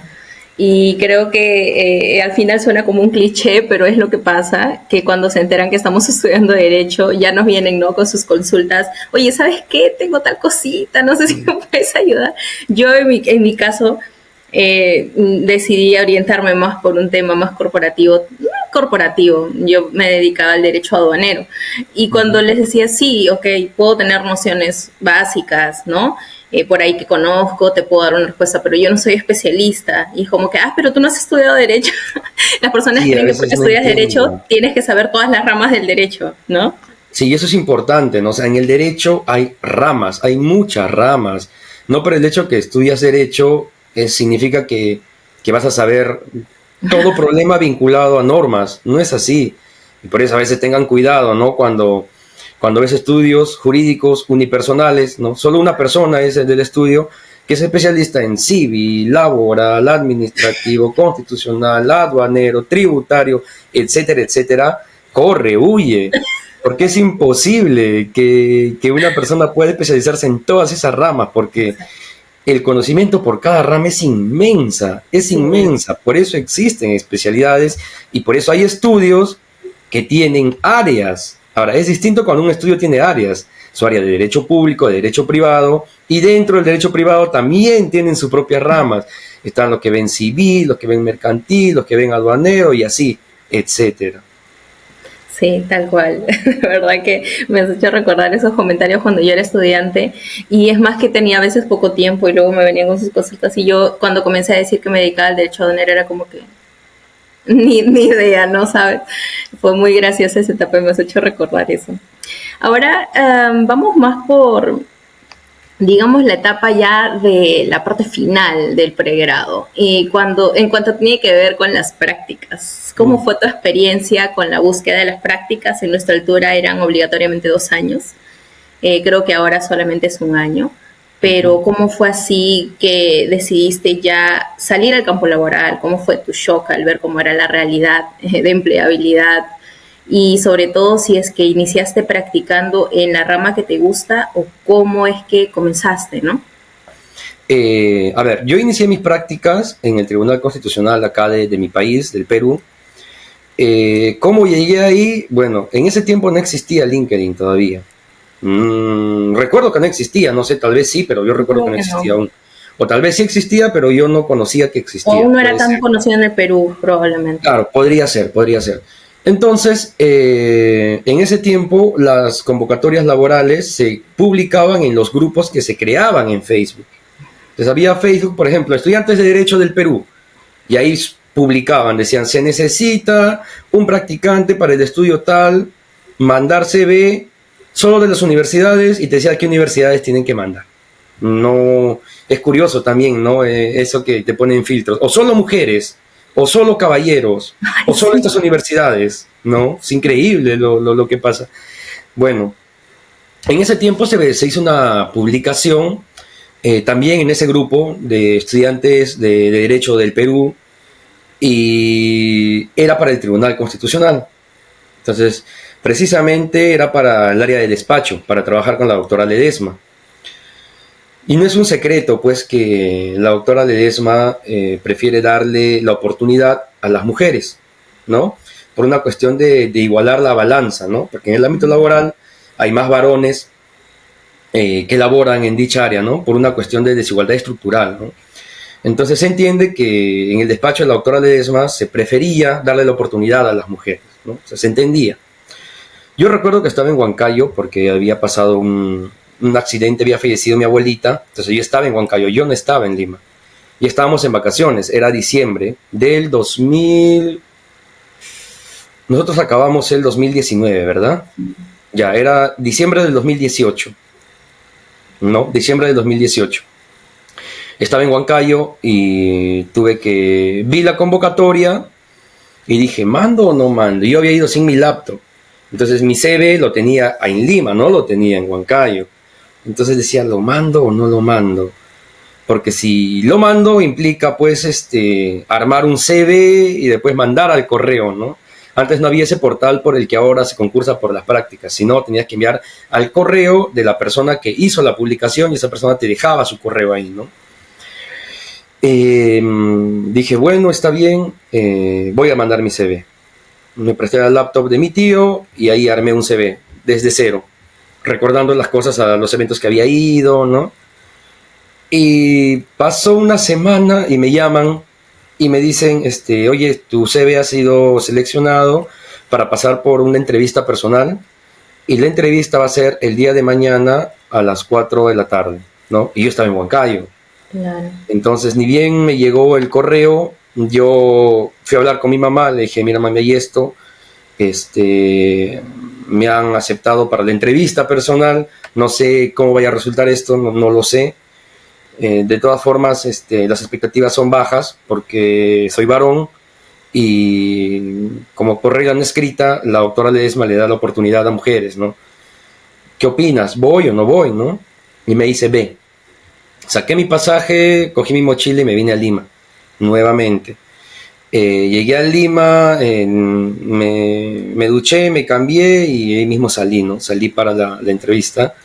Y creo que al final suena como un cliché, pero es lo que pasa, que cuando se enteran que estamos estudiando Derecho, ya nos vienen, ¿no?, con sus consultas. Oye, ¿sabes qué? Tengo tal cosita, no sé si me puedes ayudar. Yo en mi caso decidí orientarme más por un tema más corporativo. Yo me dedicaba al derecho aduanero. Y cuando les decía, sí, ok, puedo tener nociones básicas, ¿no? Por ahí que conozco, te puedo dar una respuesta, pero yo no soy especialista. Y como que, pero tú no has estudiado Derecho. Las personas creen que porque estudias Derecho tienes que saber todas las ramas del Derecho, ¿no? Sí, eso es importante, ¿no? O sea, en el Derecho hay ramas, hay muchas ramas. No por el hecho que estudias Derecho significa que vas a saber todo problema vinculado a normas. No es así. Y por eso a veces tengan cuidado, ¿no? Cuando ves estudios jurídicos unipersonales, ¿no? Solo una persona es el del estudio que es especialista en civil, laboral, administrativo, constitucional, aduanero, tributario, etcétera, etcétera. Corre, huye, porque es imposible que una persona pueda especializarse en todas esas ramas, porque el conocimiento por cada rama es inmensa, por eso existen especialidades y por eso hay estudios que tienen áreas. Ahora, es distinto cuando un estudio tiene áreas, su área de derecho público, de derecho privado, y dentro del derecho privado también tienen sus propias ramas. Están los que ven civil, los que ven mercantil, los que ven aduanero y así, etcétera. Sí, tal cual. De verdad que me has hecho recordar esos comentarios cuando yo era estudiante y es más que tenía a veces poco tiempo y luego me venían con sus cositas y yo cuando comencé a decir que me dedicaba al derecho aduanero era como que ni idea, ¿no? ¿Sabes? Fue muy graciosa esa etapa y me has hecho recordar eso. Ahora vamos más por, digamos, la etapa ya de la parte final del pregrado. Y en cuanto tiene que ver con las prácticas, ¿cómo fue tu experiencia con la búsqueda de las prácticas? En nuestra altura eran obligatoriamente 2 años. Creo que ahora solamente es 1 año. Pero ¿cómo fue así que decidiste ya salir al campo laboral? ¿Cómo fue tu shock al ver cómo era la realidad de empleabilidad? Y sobre todo si es que iniciaste practicando en la rama que te gusta o cómo es que comenzaste, ¿no? A ver, yo inicié mis prácticas en el Tribunal Constitucional acá de mi país, del Perú. ¿Cómo llegué ahí? Bueno, en ese tiempo no existía LinkedIn todavía. Recuerdo que no existía, no sé, tal vez sí, pero yo recuerdo que no existía aún. O tal vez sí existía, pero yo no conocía que existía. O aún no era tan conocido en el Perú, probablemente. Claro, podría ser, podría ser. Entonces, en ese tiempo, las convocatorias laborales se publicaban en los grupos que se creaban en Facebook. Entonces había Facebook, por ejemplo, Estudiantes de Derecho del Perú, y ahí publicaban, decían, se necesita un practicante para el estudio tal, mandar CV solo de las universidades, y te decía qué universidades tienen que mandar. No, es curioso también, ¿no? Eso que te ponen filtros, o solo mujeres, o solo caballeros, o solo estas universidades, ¿no? Es increíble lo que pasa. Bueno, en ese tiempo se hizo una publicación también en ese grupo de estudiantes de Derecho del Perú y era para el Tribunal Constitucional. Entonces, precisamente era para el área de despacho, para trabajar con la doctora Ledesma. Y no es un secreto, pues, que la doctora Ledesma prefiere darle la oportunidad a las mujeres, ¿no? Por una cuestión de igualar la balanza, ¿no? Porque en el ámbito laboral hay más varones que laboran en dicha área, ¿no? Por una cuestión de desigualdad estructural, ¿no? Entonces se entiende que en el despacho de la doctora Ledesma se prefería darle la oportunidad a las mujeres, ¿no? O sea, se entendía. Yo recuerdo que estaba en Huancayo porque había pasado un accidente, había fallecido mi abuelita, entonces yo estaba en Huancayo, yo no estaba en Lima. Y estábamos en vacaciones, era diciembre del 2000... Nosotros acabamos el 2019, ¿verdad? Ya, era diciembre del 2018. No, diciembre del 2018. Estaba en Huancayo y vi la convocatoria y dije, ¿mando o no mando? Y yo había ido sin mi laptop. Entonces mi CV lo tenía en Lima, no lo tenía en Huancayo. Entonces decía, ¿lo mando o no lo mando? Porque si lo mando implica pues armar un CV y después mandar al correo, ¿no? Antes no había ese portal por el que ahora se concursa por las prácticas, sino tenías que enviar al correo de la persona que hizo la publicación y esa persona te dejaba su correo ahí, ¿no? Dije, bueno, está bien, voy a mandar mi CV. Me presté el laptop de mi tío y ahí armé un CV desde cero, recordando las cosas a los eventos que había ido, ¿no? Y pasó una semana y me llaman y me dicen, oye, tu CV ha sido seleccionado para pasar por una entrevista personal y la entrevista va a ser el día de mañana a las 4 de la tarde, ¿no? Y yo estaba en Huancayo. Claro. Entonces, ni bien me llegó el correo, yo fui a hablar con mi mamá, le dije, mira, mami, hay esto, me han aceptado para la entrevista personal, no sé cómo vaya a resultar esto, no lo sé. De todas formas, las expectativas son bajas porque soy varón y como por regla no escrita, la doctora Ledesma le da la oportunidad a mujeres, ¿no? ¿Qué opinas? ¿Voy o no voy, no? Y me dice, ve. Saqué mi pasaje, cogí mi mochila y me vine a Lima, nuevamente. Llegué a Lima, me duché, me cambié y ahí mismo salí, ¿no? Salí para la entrevista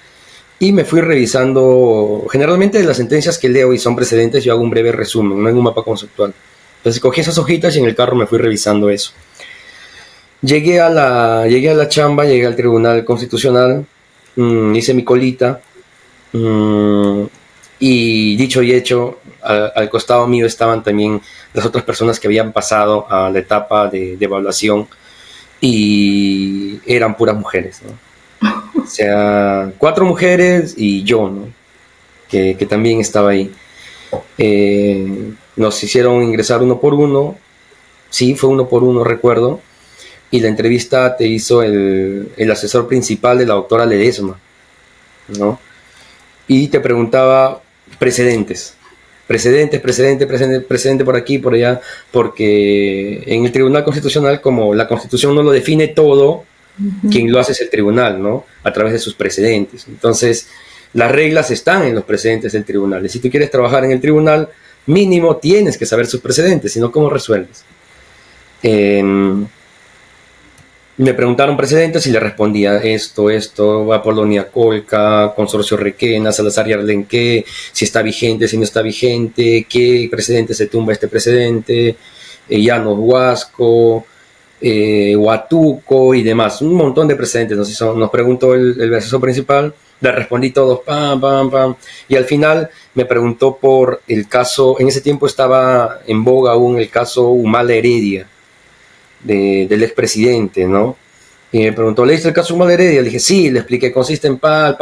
y me fui revisando, generalmente las sentencias que leo y son precedentes, yo hago un breve resumen, no en un mapa conceptual. Entonces cogí esas hojitas y en el carro me fui revisando eso. Llegué a la chamba, llegué al Tribunal Constitucional, hice mi colita, y dicho y hecho, al costado mío estaban también las otras personas que habían pasado a la etapa de evaluación y eran puras mujeres, ¿no? O sea, 4 mujeres y yo, ¿no? Que también estaba ahí. Nos hicieron ingresar uno por uno, sí, fue uno por uno, recuerdo, y la entrevista te hizo el asesor principal de la doctora Ledesma, ¿no? Y te preguntaba precedentes, precedente por aquí, por allá, porque en el Tribunal Constitucional, como la Constitución no lo define todo, quien lo hace es el tribunal, ¿no? A través de sus precedentes. Entonces, las reglas están en los precedentes del tribunal. Y si tú quieres trabajar en el tribunal, mínimo tienes que saber sus precedentes, si no, ¿cómo resuelves? Me preguntaron precedentes y le respondía esto, Apolonia Colca, Consorcio Requena, Salazar y Arlenque, si está vigente, si no está vigente, qué precedente se tumba este precedente, Llanos Huasco, Huatuco y demás, un montón de precedentes. Nos preguntó el asesor principal, le respondí todos, pam, pam, pam, y al final me preguntó por el caso, en ese tiempo estaba en boga aún el caso Humala Heredia, del expresidente, ¿no? Y me preguntó, ¿leíste el caso Humala Heredia? Le dije, sí, le expliqué, consiste en pal,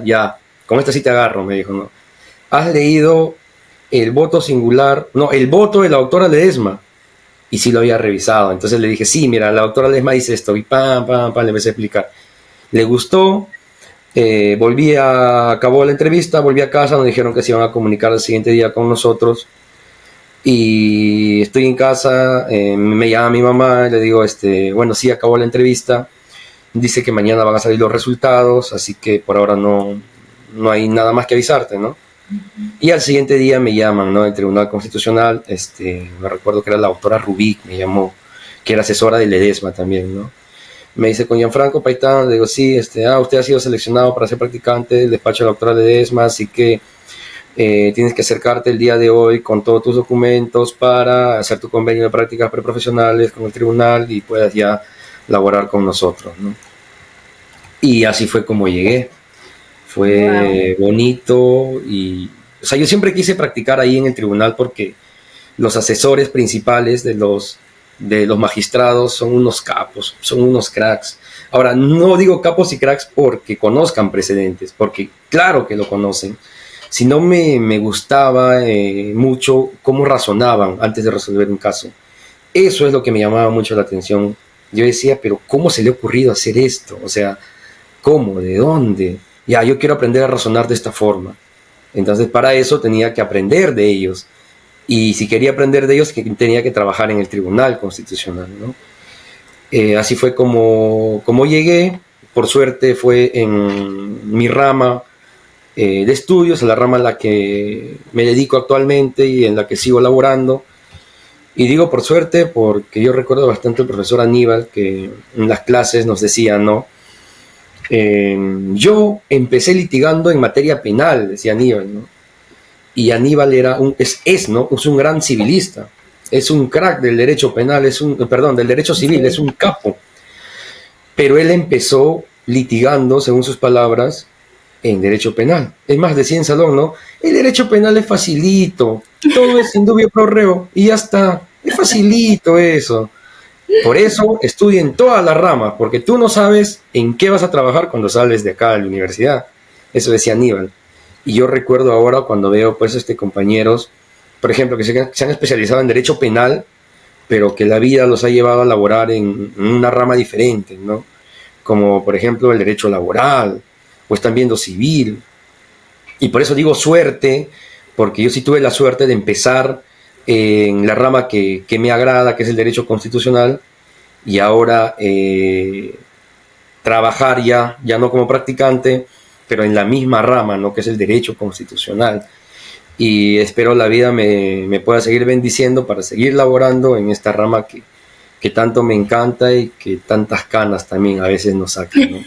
ya, con esta sí te agarro, me dijo, ¿no? ¿Has leído el voto singular? No, el voto de la doctora Ledesma. Y sí lo había revisado. Entonces le dije, sí, mira, la doctora Ledesma dice esto. Y pam, le empecé a explicar. Le gustó. Acabó la entrevista, volví a casa, nos dijeron que se iban a comunicar el siguiente día con nosotros. Y estoy en casa, me llama mi mamá y le digo, bueno, sí, acabó la entrevista. Dice que mañana van a salir los resultados, así que por ahora no hay nada más que avisarte, ¿no? Y al siguiente día me llaman, ¿no? El Tribunal Constitucional, me recuerdo que era la doctora Rubí, me llamó, que era asesora de Ledesma también, ¿no? Me dice, con Gianfranco Paitán, le digo, sí, usted ha sido seleccionado para ser practicante del despacho de la doctora Ledesma, así que tienes que acercarte el día de hoy con todos tus documentos para hacer tu convenio de prácticas preprofesionales con el tribunal y puedas ya laborar con nosotros, ¿no? Y así fue como llegué. Fue bonito y, o sea, yo siempre quise practicar ahí en el tribunal porque los asesores principales de los magistrados son unos capos, son unos cracks. Ahora, no digo capos y cracks porque conozcan precedentes, porque claro que lo conocen, sino me gustaba mucho cómo razonaban antes de resolver un caso. Eso es lo que me llamaba mucho la atención. Yo decía, pero ¿cómo se le ha ocurrido hacer esto? O sea, ¿cómo? ¿De dónde? Ya, yo quiero aprender a razonar de esta forma. Entonces, para eso tenía que aprender de ellos. Y si quería aprender de ellos, tenía que trabajar en el Tribunal Constitucional, ¿no? Así fue como llegué. Por suerte fue en mi rama de estudios, en la rama en la que me dedico actualmente y en la que sigo laborando. Y digo por suerte porque yo recuerdo bastante al profesor Aníbal, que en las clases nos decía, ¿no? Yo empecé litigando en materia penal, decía Aníbal, ¿no? Y Aníbal es un gran civilista, es un crack del derecho penal, del derecho civil, es un capo. Pero él empezó litigando, según sus palabras, en derecho penal. Es más, decía en salón, ¿no? El derecho penal es facilito, todo es indubio pro reo y ya está, es facilito eso. Por eso estudien todas las ramas, porque tú no sabes en qué vas a trabajar cuando sales de acá de la universidad. Eso decía Aníbal. Y yo recuerdo ahora cuando veo pues compañeros, por ejemplo, que se han especializado en derecho penal, pero que la vida los ha llevado a laborar en una rama diferente, ¿no? Como por ejemplo el derecho laboral, o están viendo civil. Y por eso digo suerte, porque yo sí tuve la suerte de empezar en la rama que me agrada, que es el derecho constitucional, y ahora trabajar ya no como practicante, pero en la misma rama, ¿no? Que es el derecho constitucional. Y espero la vida me pueda seguir bendiciendo para seguir laborando en esta rama que tanto me encanta y que tantas canas también a veces nos saca, ¿no?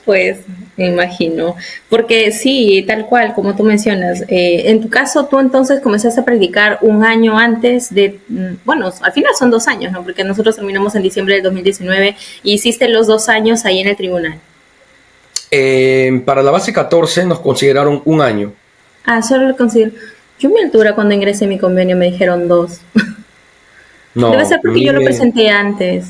Pues me imagino, porque sí, tal cual, como tú mencionas, en tu caso tú entonces comenzaste a practicar un año antes de, bueno, al final son 2 años, ¿no? Porque nosotros terminamos en diciembre del 2019 y hiciste los 2 años ahí en el tribunal. Para la base 14 nos consideraron 1 año. Ah, solo lo considero. Yo a mi altura cuando ingresé mi convenio me dijeron 2. No, Debe ser porque yo lo presenté antes.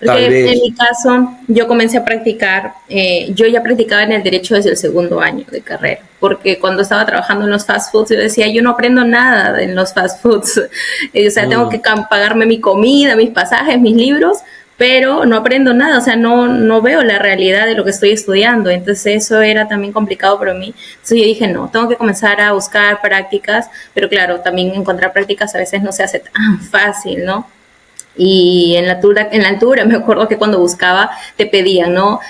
Tal Porque en vez. mi caso, yo comencé a practicar, yo ya practicaba en el derecho desde el segundo año de carrera, porque cuando estaba trabajando en los fast foods, yo decía, yo no aprendo nada en los fast foods, o sea, tengo que pagarme mi comida, mis pasajes, mis libros, pero no aprendo nada, o sea, no veo la realidad de lo que estoy estudiando, entonces eso era también complicado para mí. Entonces yo dije, no, tengo que comenzar a buscar prácticas, pero claro, también encontrar prácticas a veces no se hace tan fácil, ¿no? Y en la altura me acuerdo que cuando buscaba te pedían, ¿no?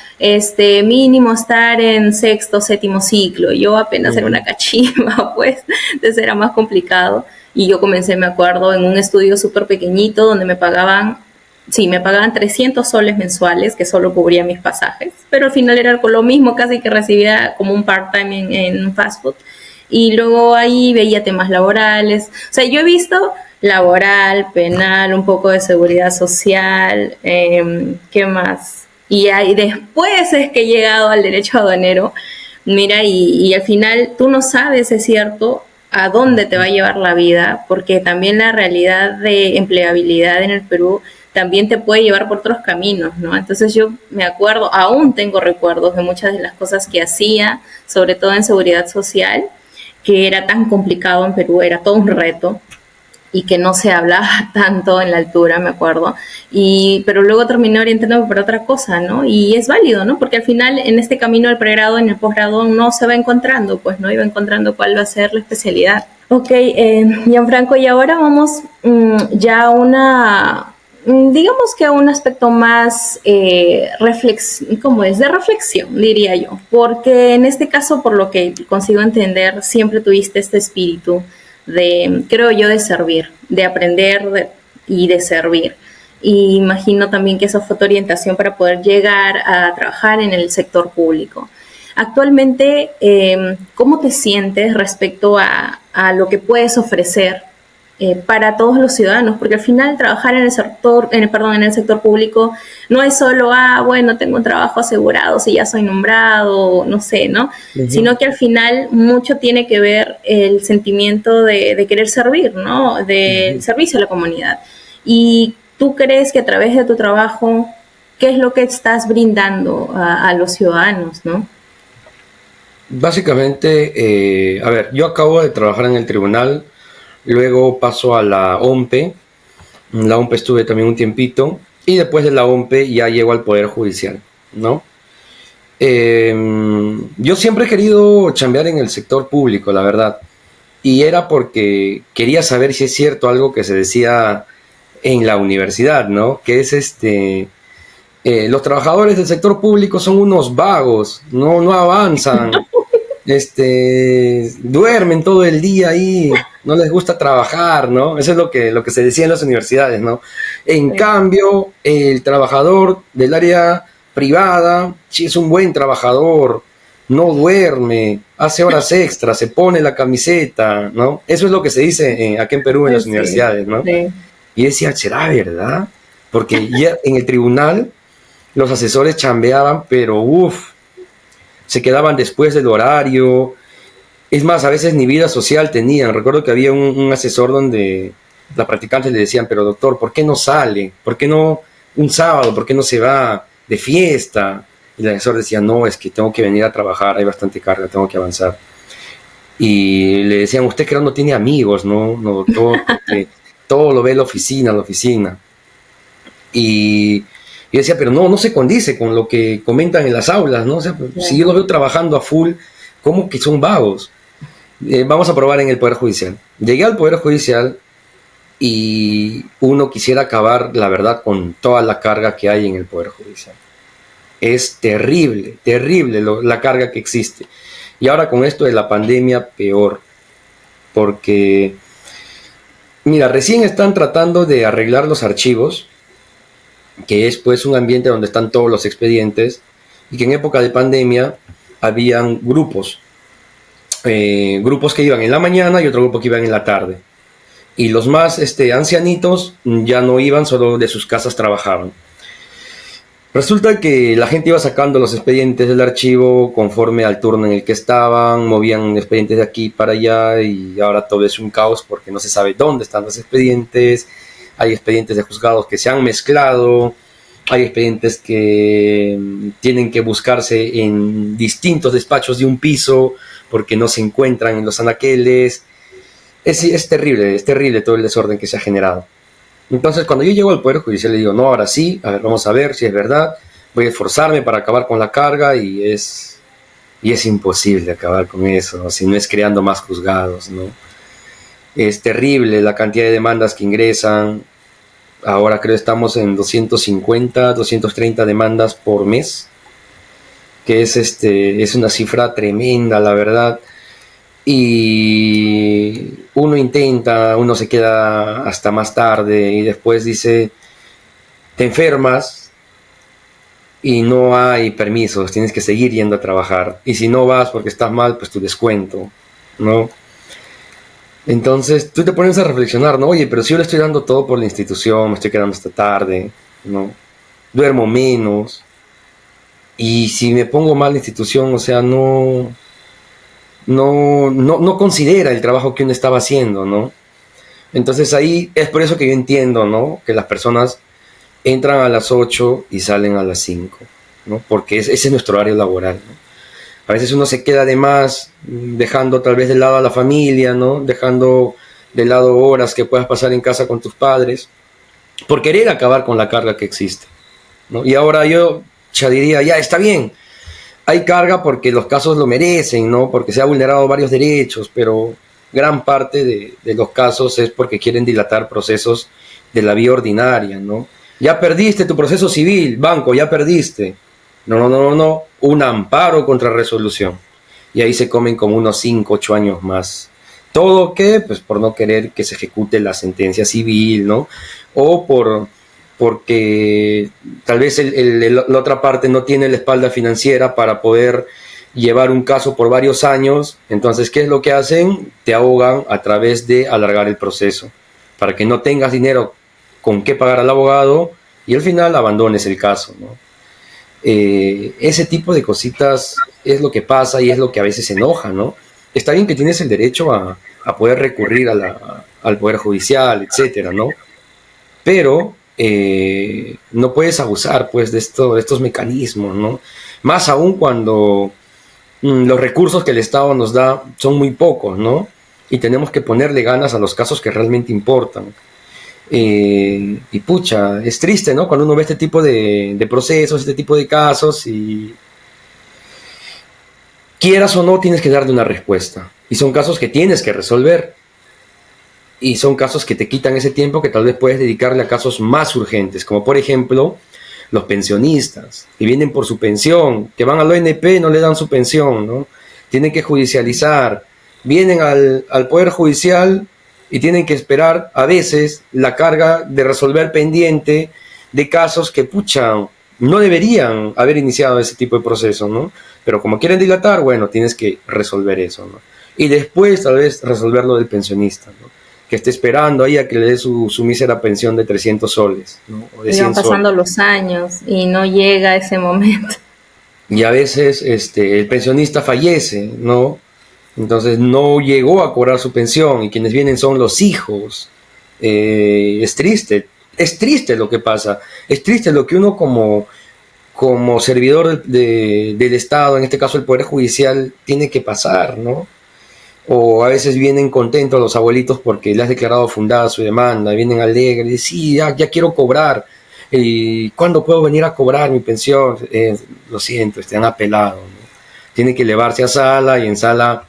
Mínimo estar en sexto, séptimo ciclo. Yo apenas era una cachimba, pues, entonces era más complicado. Y yo comencé, me acuerdo, en un estudio súper pequeñito donde me pagaban 300 soles mensuales, que solo cubría mis pasajes, pero al final era con lo mismo, casi que recibía como un part-time en fast food. Y luego ahí veía temas laborales. O sea, yo he visto laboral, penal, un poco de seguridad social, ¿qué más? Y ahí después es que he llegado al derecho aduanero. Mira, y al final tú no sabes, es cierto, a dónde te va a llevar la vida, porque también la realidad de empleabilidad en el Perú también te puede llevar por otros caminos, ¿no? Entonces yo me acuerdo, aún tengo recuerdos de muchas de las cosas que hacía, sobre todo en seguridad social, que era tan complicado en Perú, era todo un reto y que no se hablaba tanto en la altura, me acuerdo, pero luego terminé orientándome por otra cosa, ¿no? Y es válido, ¿no? Porque al final en este camino del pregrado, en el posgrado, uno se va encontrando, pues, ¿no? Iba encontrando cuál va a ser la especialidad. Ok, Gianfranco, y ahora vamos ya a digamos que un aspecto más ¿cómo es? De reflexión, diría yo, porque en este caso, por lo que consigo entender, siempre tuviste este espíritu creo yo, de servir, de aprender y de servir. Y imagino también que eso fue tu orientación para poder llegar a trabajar en el sector público. Actualmente, ¿cómo te sientes respecto a lo que puedes ofrecer para todos los ciudadanos? Porque al final trabajar en en el sector público no es solo, bueno, tengo un trabajo asegurado, si ya soy nombrado, no sé, ¿no? Sino que al final mucho tiene que ver el sentimiento de querer servir, ¿no? Del servicio a la comunidad. Y tú crees que a través de tu trabajo, ¿qué es lo que estás brindando a los ciudadanos, no? Básicamente, a ver, yo acabo de trabajar en el tribunal, luego paso a la OMPE, en la OMPE estuve también un tiempito, y después de la OMPE ya llego al Poder Judicial, ¿no? Yo siempre he querido chambear en el sector público, la verdad, y era porque quería saber si es cierto algo que se decía en la universidad, ¿no? Que es los trabajadores del sector público son unos vagos, no avanzan, duermen todo el día ahí, no les gusta trabajar, ¿no? Eso es lo que se decía en las universidades, ¿no? En cambio, el trabajador del área privada, si es un buen trabajador, no duerme, hace horas extras, se pone la camiseta, ¿no? Eso es lo que se dice aquí en Perú en las universidades, ¿no? Sí. Y decía, ¿será verdad? Porque ya en el tribunal los asesores chambeaban, pero se quedaban después del horario. Es más, a veces ni vida social tenían. Recuerdo que había un asesor donde las practicantes le decían, pero doctor, ¿por qué no sale? ¿Por qué no un sábado? ¿Por qué no se va de fiesta? Y el asesor decía, no, es que tengo que venir a trabajar, hay bastante carga, tengo que avanzar. Y le decían, usted creo no tiene amigos, ¿no? No, doctor, porque todo lo ve en la oficina. Y yo decía, pero no se condice con lo que comentan en las aulas, ¿no? O sea, si yo los veo trabajando a full, ¿cómo que son vagos? Vamos a probar en el Poder Judicial. Llegué al Poder Judicial y uno quisiera acabar, la verdad, con toda la carga que hay en el Poder Judicial. Es terrible la carga que existe. Y ahora con esto de la pandemia, peor. Porque, mira, recién están tratando de arreglar los archivos, que es pues un ambiente donde están todos los expedientes, y que en época de pandemia habían grupos que iban en la mañana y otro grupo que iban en la tarde. Y los más ancianitos ya no iban, solo de sus casas trabajaban. Resulta que la gente iba sacando los expedientes del archivo conforme al turno en el que estaban, movían expedientes de aquí para allá y ahora todo es un caos porque no se sabe dónde están los expedientes. Hay expedientes de juzgados que se han mezclado hay expedientes que tienen que buscarse en distintos despachos de un piso porque no se encuentran en los anaqueles. Es terrible todo el desorden que se ha generado. Entonces, cuando yo llego al Poder Judicial, le digo, no, ahora sí, a ver, vamos a ver si es verdad, voy a esforzarme para acabar con la carga y es imposible acabar con eso, ¿no? Si no es creando más juzgados, ¿no? Es terrible la cantidad de demandas que ingresan. Ahora creo que estamos en 250, 230 demandas por mes, que es una cifra tremenda, la verdad. Y uno se queda hasta más tarde y después dice, te enfermas y no hay permisos, tienes que seguir yendo a trabajar. Y si no vas porque estás mal, pues tu descuento, ¿no? Entonces tú te pones a reflexionar, ¿no? Oye, pero si yo le estoy dando todo por la institución, me estoy quedando hasta tarde, ¿no? Duermo menos. Y si me pongo mal la institución, o sea, no considera el trabajo que uno estaba haciendo, ¿no? Entonces ahí es por eso que yo entiendo, ¿no? Que las personas entran a las 8 y salen a las 5, ¿no? Porque ese es nuestro horario laboral, ¿no? A veces uno se queda de más, dejando tal vez de lado a la familia, ¿no? Dejando de lado horas que puedas pasar en casa con tus padres, por querer acabar con la carga que existe, ¿no? Y ahora yo ya diría, ya está bien, hay carga porque los casos lo merecen, ¿no? Porque se ha vulnerado varios derechos, pero gran parte de los casos es porque quieren dilatar procesos de la vía ordinaria, ¿no? Ya perdiste tu proceso civil, banco, ya perdiste. No, un amparo contra resolución. Y ahí se comen como unos 5, 8 años más. ¿Todo qué? Pues por no querer que se ejecute la sentencia civil, ¿no? O porque tal vez la otra parte no tiene la espalda financiera para poder llevar un caso por varios años. Entonces, ¿qué es lo que hacen? Te ahogan a través de alargar el proceso, para que no tengas dinero con qué pagar al abogado y al final abandones el caso, ¿no? Ese tipo de cositas es lo que pasa y es lo que a veces enoja, ¿no? Está bien que tienes el derecho a poder recurrir al Poder Judicial, etcétera, ¿no? Pero no puedes abusar, pues, de estos mecanismos, ¿no? Más aún cuando los recursos que el Estado nos da son muy pocos, ¿no? Y tenemos que ponerle ganas a los casos que realmente importan. Y pucha, es triste, ¿no? Cuando uno ve este tipo de procesos, este tipo de casos y quieras o no tienes que darle una respuesta. Y son casos que tienes que resolver. Y son casos que te quitan ese tiempo que tal vez puedes dedicarle a casos más urgentes, como por ejemplo los pensionistas, que vienen por su pensión, que van al ONP, no le dan su pensión, ¿no? Tienen que judicializar, vienen al Poder Judicial y tienen que esperar a veces la carga de resolver pendiente de casos que, pucha, no deberían haber iniciado ese tipo de procesos, ¿no? Pero como quieren dilatar, bueno, tienes que resolver eso, ¿no? Y después tal vez resolver lo del pensionista, ¿no? Que esté esperando ahí a que le dé su mísera pensión de 300 soles, ¿no? O de Y van 100 pasando soles. los años y no llega ese momento. Y a veces el pensionista fallece, ¿no? Entonces no llegó a cobrar su pensión y quienes vienen son los hijos. Es triste lo que pasa, es triste lo que uno como servidor del Estado, en este caso el Poder Judicial, tiene que pasar, ¿no? O a veces vienen contentos los abuelitos porque le has declarado fundada su demanda, vienen alegres, sí, ya quiero cobrar. ¿Y cuándo puedo venir a cobrar mi pensión? Lo siento, han apelado, ¿no? Tiene que elevarse a sala y en sala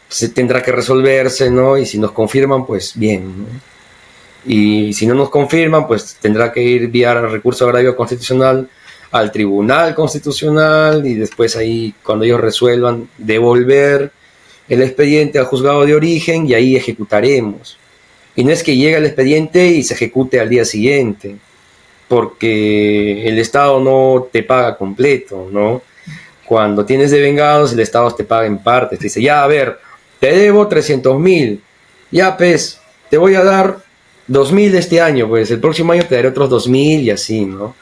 se tendrá que resolverse, ¿no? Y si nos confirman, pues bien, ¿no? Y si no nos confirman, pues tendrá que ir vía recurso agravio constitucional al Tribunal Constitucional y después ahí, cuando ellos resuelvan, devolver el expediente al juzgado de origen y ahí ejecutaremos. Y no es que llegue el expediente y se ejecute al día siguiente, porque el Estado no te paga completo, ¿no? Cuando tienes devengados, el Estado te paga en partes. Te dice, ya, a ver, te debo 300.000, ya, pues, te voy a dar 2.000 este año, pues el próximo año te daré otros 2.000 y así, ¿no?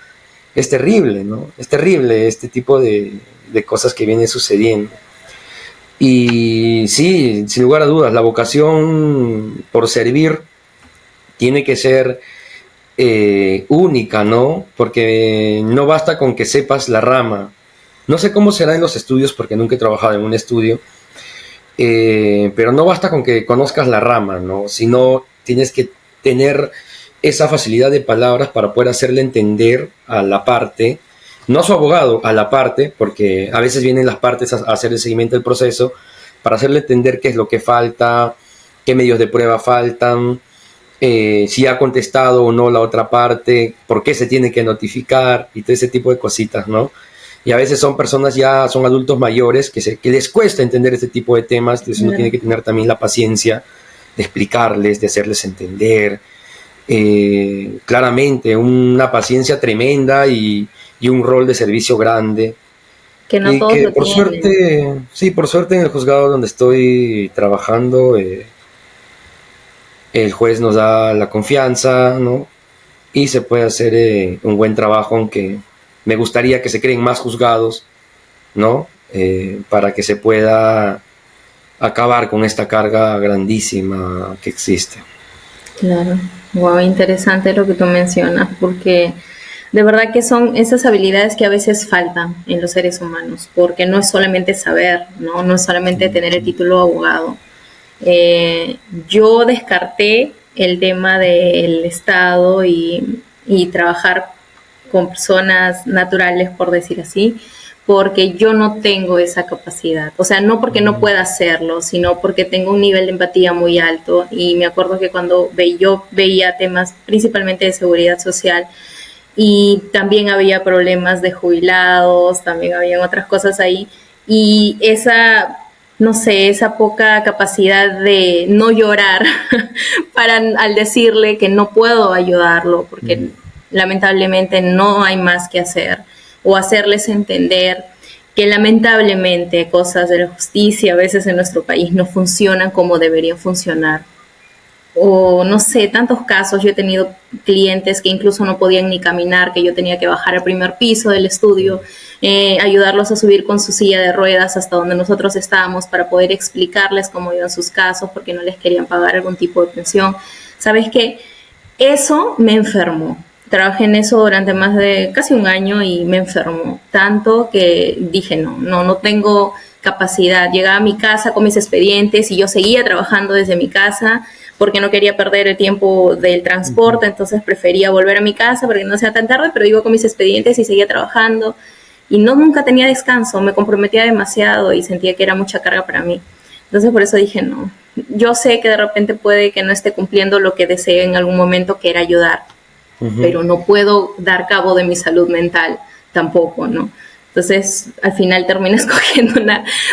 Es terrible, ¿no? Es terrible este tipo de cosas que vienen sucediendo. Y sí, sin lugar a dudas, la vocación por servir tiene que ser única, ¿no? Porque no basta con que sepas la rama. No sé cómo será en los estudios porque nunca he trabajado en un estudio, pero no basta con que conozcas la rama, ¿no? Sino tienes que tener esa facilidad de palabras para poder hacerle entender a la parte, no a su abogado, a la parte, porque a veces vienen las partes a hacer el seguimiento del proceso, para hacerle entender qué es lo que falta, qué medios de prueba faltan, si ha contestado o no la otra parte, por qué se tiene que notificar y todo ese tipo de cositas, ¿no? Y a veces son personas ya, son adultos mayores que les cuesta entender este tipo de temas, entonces uno tiene que tener también la paciencia de explicarles, de hacerles entender, claramente una paciencia tremenda y un rol de servicio grande. Que no Y todos que lo por tienen. suerte, sí, por suerte en el juzgado donde estoy trabajando, el juez nos da la confianza, ¿no? Y se puede hacer un buen trabajo, aunque me gustaría que se creen más juzgados, ¿no? Para que se pueda acabar con esta carga grandísima que existe. Claro, wow, interesante lo que tú mencionas, porque de verdad que son esas habilidades que a veces faltan en los seres humanos, porque no es solamente saber, ¿no? No es solamente tener el título de abogado. Yo descarté el tema del Estado y trabajar con personas naturales, por decir así, porque yo no tengo esa capacidad. O sea, no porque no pueda hacerlo, sino porque tengo un nivel de empatía muy alto. Y me acuerdo que cuando yo veía temas principalmente de seguridad social y también había problemas de jubilados, también habían otras cosas ahí. Y esa, no sé, esa poca capacidad de no llorar para al decirle que no puedo ayudarlo, porque lamentablemente no hay más que hacer, o hacerles entender que lamentablemente cosas de la justicia a veces en nuestro país no funcionan como deberían funcionar. O no sé, tantos casos. Yo he tenido clientes que incluso no podían ni caminar, que yo tenía que bajar al primer piso del estudio, ayudarlos a subir con su silla de ruedas hasta donde nosotros estábamos para poder explicarles cómo iban sus casos porque no les querían pagar algún tipo de pensión. ¿Sabes qué? Eso me enfermó. Trabajé en eso durante más de casi un año y me enfermó tanto que dije no tengo capacidad. Llegaba a mi casa con mis expedientes y yo seguía trabajando desde mi casa porque no quería perder el tiempo del transporte, entonces prefería volver a mi casa para que no sea tan tarde, pero iba con mis expedientes y seguía trabajando y nunca tenía descanso, me comprometía demasiado y sentía que era mucha carga para mí. Entonces por eso dije no. Yo sé que de repente puede que no esté cumpliendo lo que deseé en algún momento, que era ayudar, pero no puedo dar cabo de mi salud mental tampoco, ¿no? Entonces, al final termino escogiendo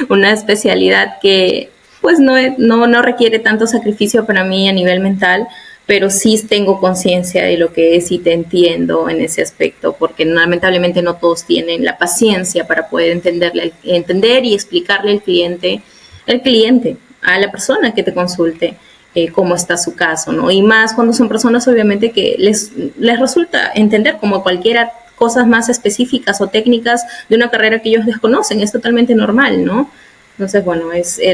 una especialidad que pues no requiere tanto sacrificio para mí a nivel mental, pero sí tengo conciencia de lo que es y te entiendo en ese aspecto, porque lamentablemente no todos tienen la paciencia para poder entender y explicarle al cliente, a la persona que te consulte, cómo está su caso, ¿no? Y más cuando son personas obviamente que les resulta entender como cualquiera cosas más específicas o técnicas de una carrera que ellos desconocen, es totalmente normal, ¿no? Entonces, bueno,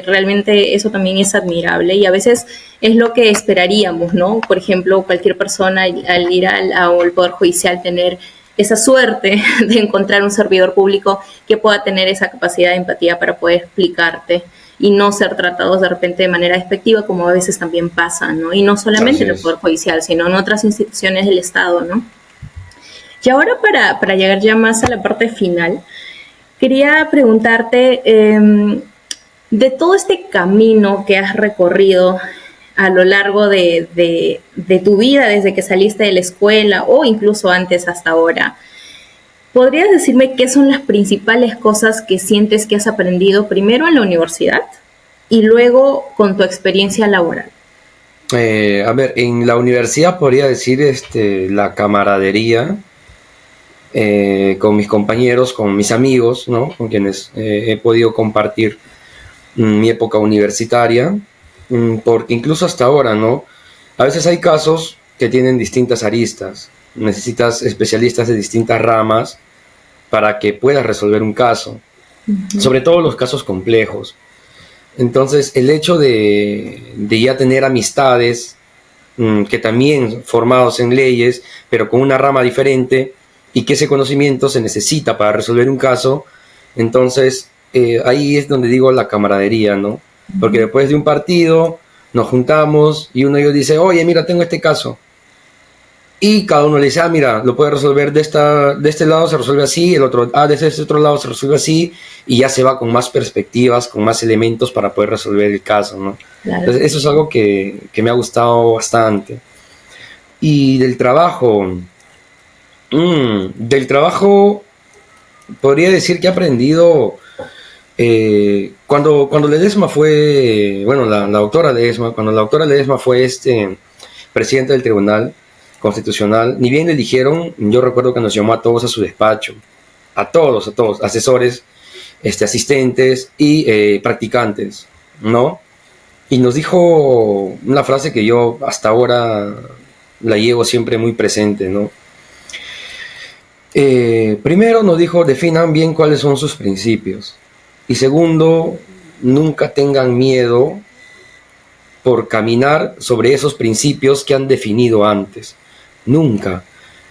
realmente eso también es admirable y a veces es lo que esperaríamos, ¿no? Por ejemplo, cualquier persona al ir al Poder Judicial tener esa suerte de encontrar un servidor público que pueda tener esa capacidad de empatía para poder explicarte y no ser tratados de repente de manera despectiva, como a veces también pasa, ¿no? Y no solamente en el Poder Judicial, sino en otras instituciones del Estado, ¿no? Y ahora para llegar ya más a la parte final, quería preguntarte, de todo este camino que has recorrido a lo largo de tu vida, desde que saliste de la escuela o incluso antes hasta ahora, ¿podrías decirme qué son las principales cosas que sientes que has aprendido primero en la universidad y luego con tu experiencia laboral? A ver, en la universidad podría decir la camaradería con mis compañeros, con mis amigos, ¿no? Con quienes he podido compartir mi época universitaria, porque incluso hasta ahora, ¿no? A veces hay casos que tienen distintas aristas, necesitas especialistas de distintas ramas para que puedas resolver un caso, sobre todo los casos complejos. Entonces, el hecho de ya tener amistades que también formados en leyes, pero con una rama diferente, y que ese conocimiento se necesita para resolver un caso. Entonces, ahí es donde digo la camaradería, ¿no? Porque después de un partido nos juntamos y uno de ellos dice, oye, mira, tengo este caso. Y cada uno le dice, mira, lo puede resolver de este lado se resuelve así, el otro, de este otro lado se resuelve así, y ya se va con más perspectivas, con más elementos para poder resolver el caso, ¿no? Claro. Entonces, eso es algo que me ha gustado bastante. Y del trabajo, podría decir que he aprendido, cuando Ledesma fue, bueno, la doctora Ledesma, cuando la doctora Ledesma fue presidente del Tribunal Constitucional, ni bien le dijeron, yo recuerdo que nos llamó a todos a su despacho, a todos, asesores, asistentes y practicantes, ¿no? Y nos dijo una frase que yo hasta ahora la llevo siempre muy presente, ¿no? Primero nos dijo, definan bien cuáles son sus principios. Y segundo, nunca tengan miedo por caminar sobre esos principios que han definido antes. Nunca.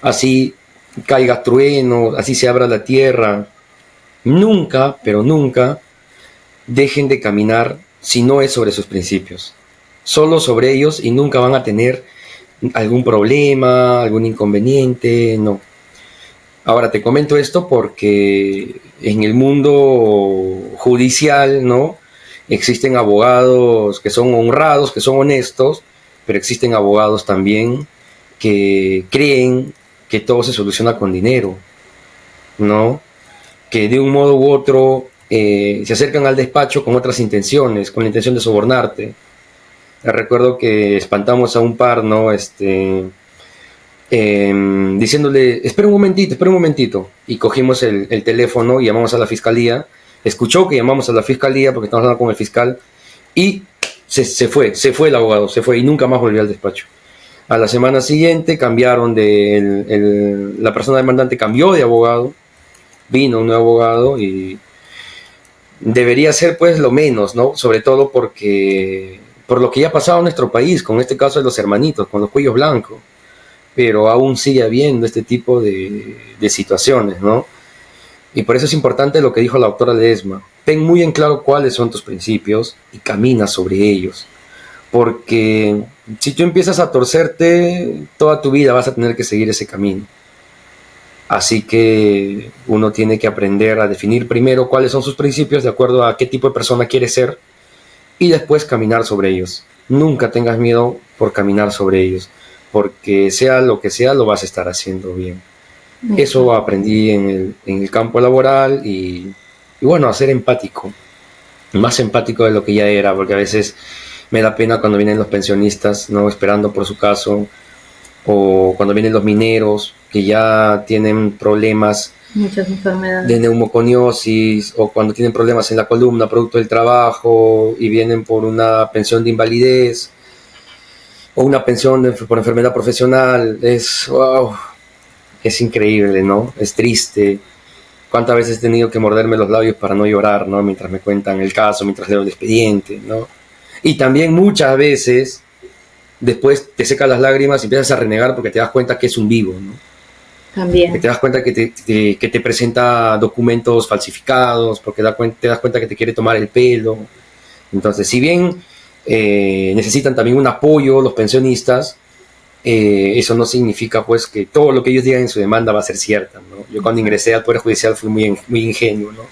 Así caiga trueno, así se abra la tierra. Nunca, pero nunca, dejen de caminar si no es sobre sus principios. Solo sobre ellos, y nunca van a tener algún problema, algún inconveniente, no. Ahora te comento esto porque en el mundo judicial, ¿no?, existen abogados que son honrados, que son honestos, pero existen abogados también que creen que todo se soluciona con dinero, ¿no? Que de un modo u otro se acercan al despacho con otras intenciones, con la intención de sobornarte. Recuerdo que espantamos a un par, ¿no?, diciéndole, espera un momentito, y cogimos el teléfono y llamamos a la fiscalía. Escuchó que llamamos a la fiscalía porque estamos hablando con el fiscal, y se fue el abogado, se fue y nunca más volvió al despacho. A la semana siguiente cambiaron la persona demandante cambió de abogado, vino un nuevo abogado, y debería ser pues lo menos, ¿no? Sobre todo por lo que ya ha pasado en nuestro país, con este caso de los hermanitos, con los cuellos blancos, pero aún sigue habiendo este tipo de situaciones, ¿no? Y por eso es importante lo que dijo la doctora Ledesma. Ten muy en claro cuáles son tus principios y camina sobre ellos. Porque si tú empiezas a torcerte, toda tu vida vas a tener que seguir ese camino. Así que uno tiene que aprender a definir primero cuáles son sus principios de acuerdo a qué tipo de persona quiere ser, y después caminar sobre ellos. Nunca tengas miedo por caminar sobre ellos, porque sea lo que sea, lo vas a estar haciendo bien. Eso aprendí en el campo laboral, y bueno, a ser empático, más empático de lo que ya era, porque a veces me da pena cuando vienen los pensionistas, ¿no?, esperando por su caso, o cuando vienen los mineros que ya tienen problemas, muchas enfermedades de neumoconiosis, o cuando tienen problemas en la columna producto del trabajo y vienen por una pensión de invalidez o una pensión por enfermedad profesional. Es increíble, ¿no? Es triste. ¿Cuántas veces he tenido que morderme los labios para no llorar, ¿no?, mientras me cuentan el caso, mientras leo el expediente, ¿no? Y también muchas veces después te secas las lágrimas y empiezas a renegar porque te das cuenta que es un vivo, ¿no? También. Que te das cuenta que te presenta documentos falsificados, porque te das cuenta que te quiere tomar el pelo. Entonces, si bien necesitan también un apoyo los pensionistas, eso no significa pues que todo lo que ellos digan en su demanda va a ser cierta, ¿no? Yo cuando ingresé al Poder Judicial fui muy ingenuo, ¿no?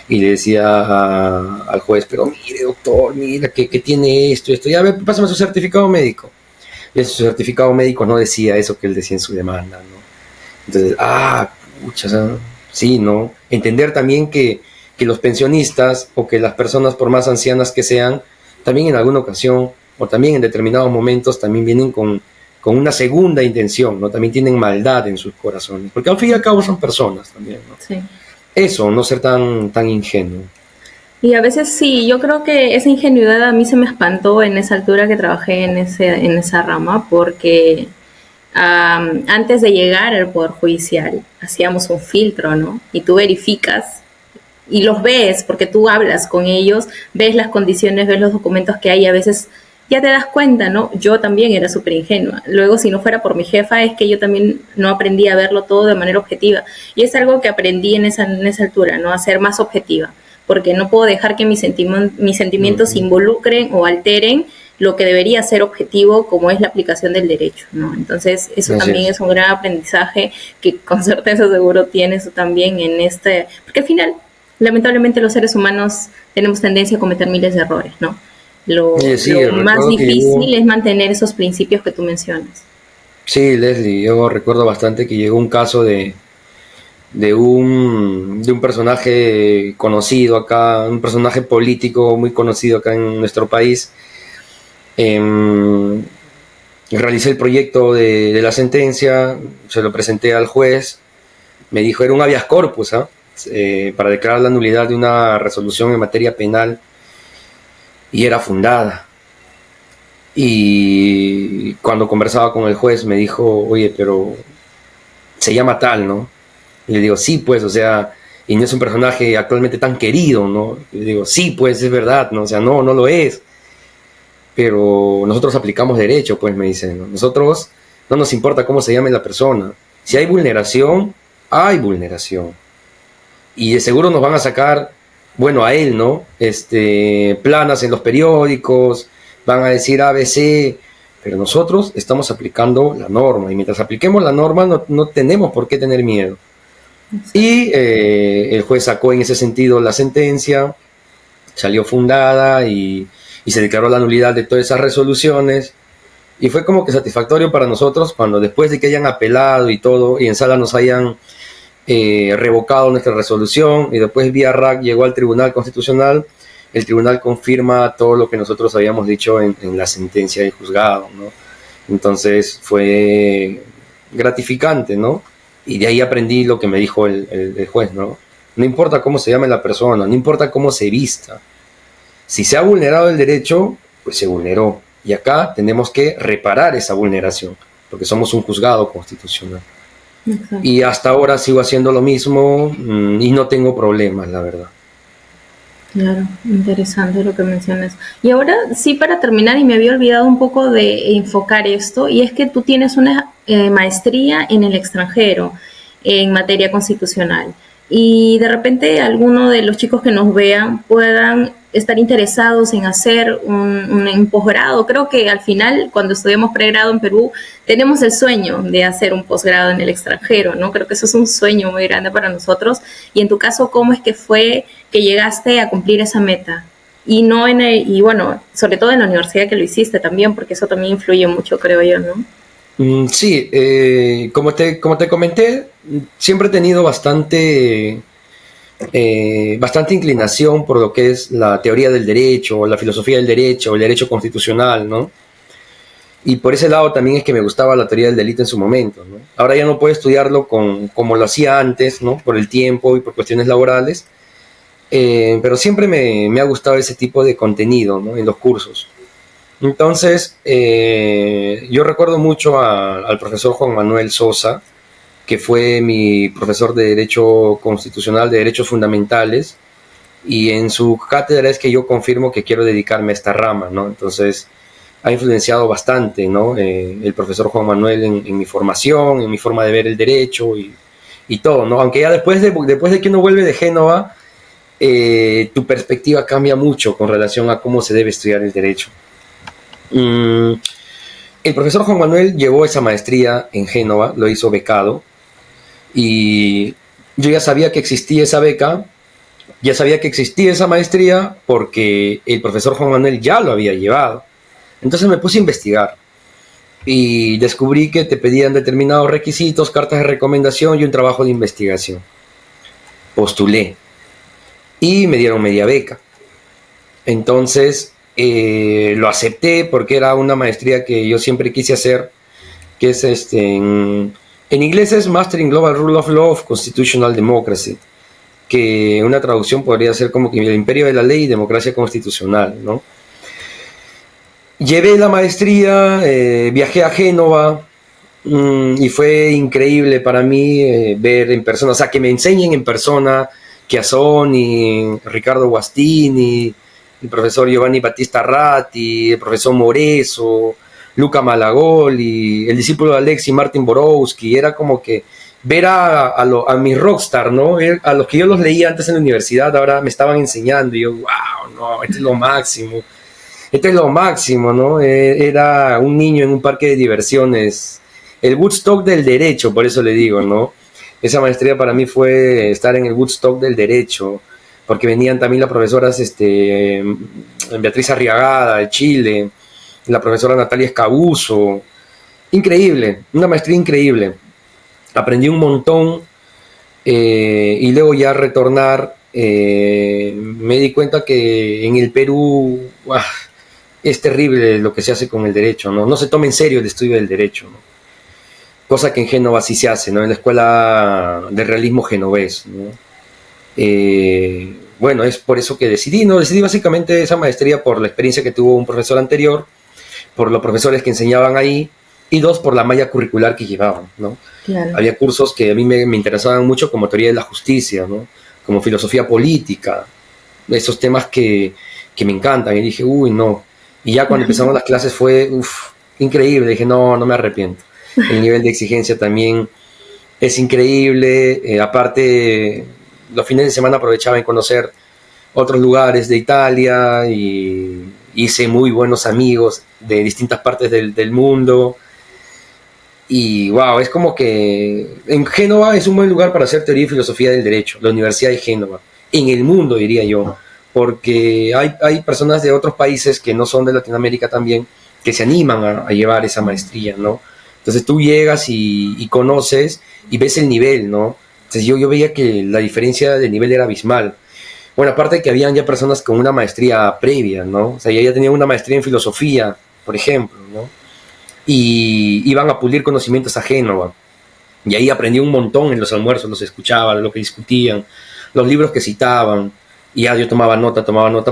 Y le decía al juez, pero mire, doctor, mira, que tiene esto, ya, a ver, pásame su certificado médico. Y su certificado médico no decía eso que él decía en su demanda, ¿no? Entonces, sí, ¿no? Entender también que los pensionistas, o que las personas, por más ancianas que sean, también en alguna ocasión, o también en determinados momentos, también vienen con una segunda intención, ¿no? También tienen maldad en sus corazones, porque al fin y al cabo son personas también, ¿no? Sí. Eso, no ser tan ingenuo. Y a veces sí, yo creo que esa ingenuidad a mí se me espantó en esa altura que trabajé en esa rama, porque antes de llegar al Poder Judicial hacíamos un filtro, ¿no? Y tú verificas y los ves, porque tú hablas con ellos, ves las condiciones, ves los documentos que hay. A veces ya te das cuenta, ¿no? Yo también era súper ingenua. Luego, si no fuera por mi jefa, es que yo también no aprendí a verlo todo de manera objetiva. Y es algo que aprendí en esa altura, ¿no? A ser más objetiva, porque no puedo dejar que mis sentimientos se involucren o alteren lo que debería ser objetivo, como es la aplicación del derecho, ¿no? Entonces, eso también es un gran aprendizaje que con certeza seguro tienes también en porque al final, lamentablemente, los seres humanos tenemos tendencia a cometer miles de errores, ¿no? Lo más difícil es mantener esos principios que tú mencionas. Sí, Leslie, yo recuerdo bastante que llegó un caso de un personaje conocido acá, un personaje político muy conocido acá en nuestro país. Realicé el proyecto de la sentencia, se lo presenté al juez, me dijo, era un habeas corpus, para declarar la nulidad de una resolución en materia penal, y era fundada. Y cuando conversaba con el juez me dijo, oye, pero se llama tal, ¿no? Y le digo, sí, pues, o sea, y no es un personaje actualmente tan querido, ¿no? Y le digo, sí, pues, es verdad, ¿no? O sea, no lo es. Pero nosotros aplicamos derecho, pues, me dicen, ¿no? Nosotros no nos importa cómo se llame la persona. Si hay vulneración, hay vulneración. Y de seguro nos van a sacar, bueno, a él, ¿no? Planas en los periódicos, van a decir ABC, pero nosotros estamos aplicando la norma, y mientras apliquemos la norma no tenemos por qué tener miedo. Y el juez sacó en ese sentido la sentencia, salió fundada y se declaró la nulidad de todas esas resoluciones, y fue como que satisfactorio para nosotros cuando, después de que hayan apelado y todo, y en sala nos hayan revocado nuestra resolución, y después vía RAC llegó al Tribunal Constitucional, el tribunal confirma todo lo que nosotros habíamos dicho en la sentencia del juzgado, ¿no? Entonces fue gratificante, ¿no? Y de ahí aprendí lo que me dijo el juez, ¿no? No importa cómo se llame la persona, no importa cómo se vista. Si se ha vulnerado el derecho, pues se vulneró. Y acá tenemos que reparar esa vulneración, porque somos un juzgado constitucional. Exacto. Y hasta ahora sigo haciendo lo mismo y no tengo problemas, la verdad. Claro, interesante lo que mencionas. Y ahora sí, para terminar, y me había olvidado un poco de enfocar esto, y es que tú tienes una maestría en el extranjero en materia constitucional. Y de repente alguno de los chicos que nos vean puedan estar interesados en hacer un posgrado. Creo que al final, cuando estudiamos pregrado en Perú, tenemos el sueño de hacer un posgrado en el extranjero, ¿no? Creo que eso es un sueño muy grande para nosotros. Y en tu caso, ¿cómo es que fue que llegaste a cumplir esa meta? Y bueno, sobre todo en la universidad que lo hiciste también, porque eso también influye mucho, creo yo, ¿no? Sí, como te comenté, siempre he tenido bastante inclinación por lo que es la teoría del derecho, la filosofía del derecho, el derecho constitucional, ¿no? Y por ese lado también es que me gustaba la teoría del delito en su momento, ¿no? Ahora ya no puedo estudiarlo como lo hacía antes, ¿no? Por el tiempo y por cuestiones laborales, pero siempre me ha gustado ese tipo de contenido, ¿no? En los cursos. Entonces, yo recuerdo mucho al profesor Juan Manuel Sosa, que fue mi profesor de Derecho Constitucional, de Derechos Fundamentales, y en su cátedra es que yo confirmo que quiero dedicarme a esta rama, ¿no? Entonces, ha influenciado bastante, ¿no? El profesor Juan Manuel en mi formación, en mi forma de ver el derecho y todo, ¿no? Aunque ya después de que uno vuelve de Génova, tu perspectiva cambia mucho con relación a cómo se debe estudiar el derecho. El profesor Juan Manuel llevó esa maestría en Génova, lo hizo becado, y yo ya sabía que existía esa beca, ya sabía que existía esa maestría porque el profesor Juan Manuel ya lo había llevado. Entonces me puse a investigar y descubrí que te pedían determinados requisitos, cartas de recomendación y un trabajo de investigación. Postulé y me dieron media beca. Entonces lo acepté porque era una maestría que yo siempre quise hacer, que es en inglés es Master in Global Rule of Law of Constitutional Democracy, que una traducción podría ser como que el imperio de la ley y democracia constitucional, ¿no? Llevé la maestría, viajé a Génova y fue increíble para mí ver en persona, o sea, que me enseñen en persona Chiassoni, Ricardo Guastini, el profesor Giovanni Battista Ratti, el profesor Moreso, Luca Malagoli, el discípulo de Alexi Martin Borowski. Era como que ver a mi rockstar, ¿no? A los que yo los leía antes en la universidad, ahora me estaban enseñando, y yo, wow, no, este es lo máximo. Este es lo máximo, ¿no? Era un niño en un parque de diversiones, el Woodstock del derecho, por eso le digo, ¿no? Esa maestría para mí fue estar en el Woodstock del derecho, porque venían también las profesoras Beatriz Arriagada de Chile, la profesora Natalia Escabuso. Increíble, una maestría increíble. Aprendí un montón, y luego ya retornar, me di cuenta que en el Perú es terrible lo que se hace con el derecho, ¿no? No se toma en serio el estudio del derecho, ¿no? Cosa que en Génova sí se hace, ¿no? En la Escuela de Realismo Genovés, ¿no? Bueno, es por eso que decidí básicamente esa maestría por la experiencia que tuvo un profesor anterior, por los profesores que enseñaban ahí, y dos, por la malla curricular que llevaban, ¿no? Claro. Había cursos que a mí me interesaban mucho, como teoría de la justicia, ¿no? Como filosofía política, esos temas que me encantan, y dije, uy, no. Y ya cuando empezamos las clases fue increíble, dije, no me arrepiento. El nivel de exigencia también es increíble, aparte los fines de semana aprovechaba en conocer otros lugares de Italia y hice muy buenos amigos de distintas partes del mundo. Y wow, es como que en Génova es un buen lugar para hacer teoría y filosofía del derecho, la Universidad de Génova, en el mundo diría yo, porque hay personas de otros países que no son de Latinoamérica también, que se animan a llevar esa maestría, ¿no? Entonces tú llegas y conoces y ves el nivel, ¿no? Entonces yo veía que la diferencia de nivel era abismal. Bueno, aparte que habían ya personas con una maestría previa, ¿no? O sea, ya tenían una maestría en filosofía, por ejemplo, ¿no? Y iban a pulir conocimientos a Génova. Y ahí aprendí un montón en los almuerzos, los escuchaba, lo que discutían, los libros que citaban. Y ya yo tomaba nota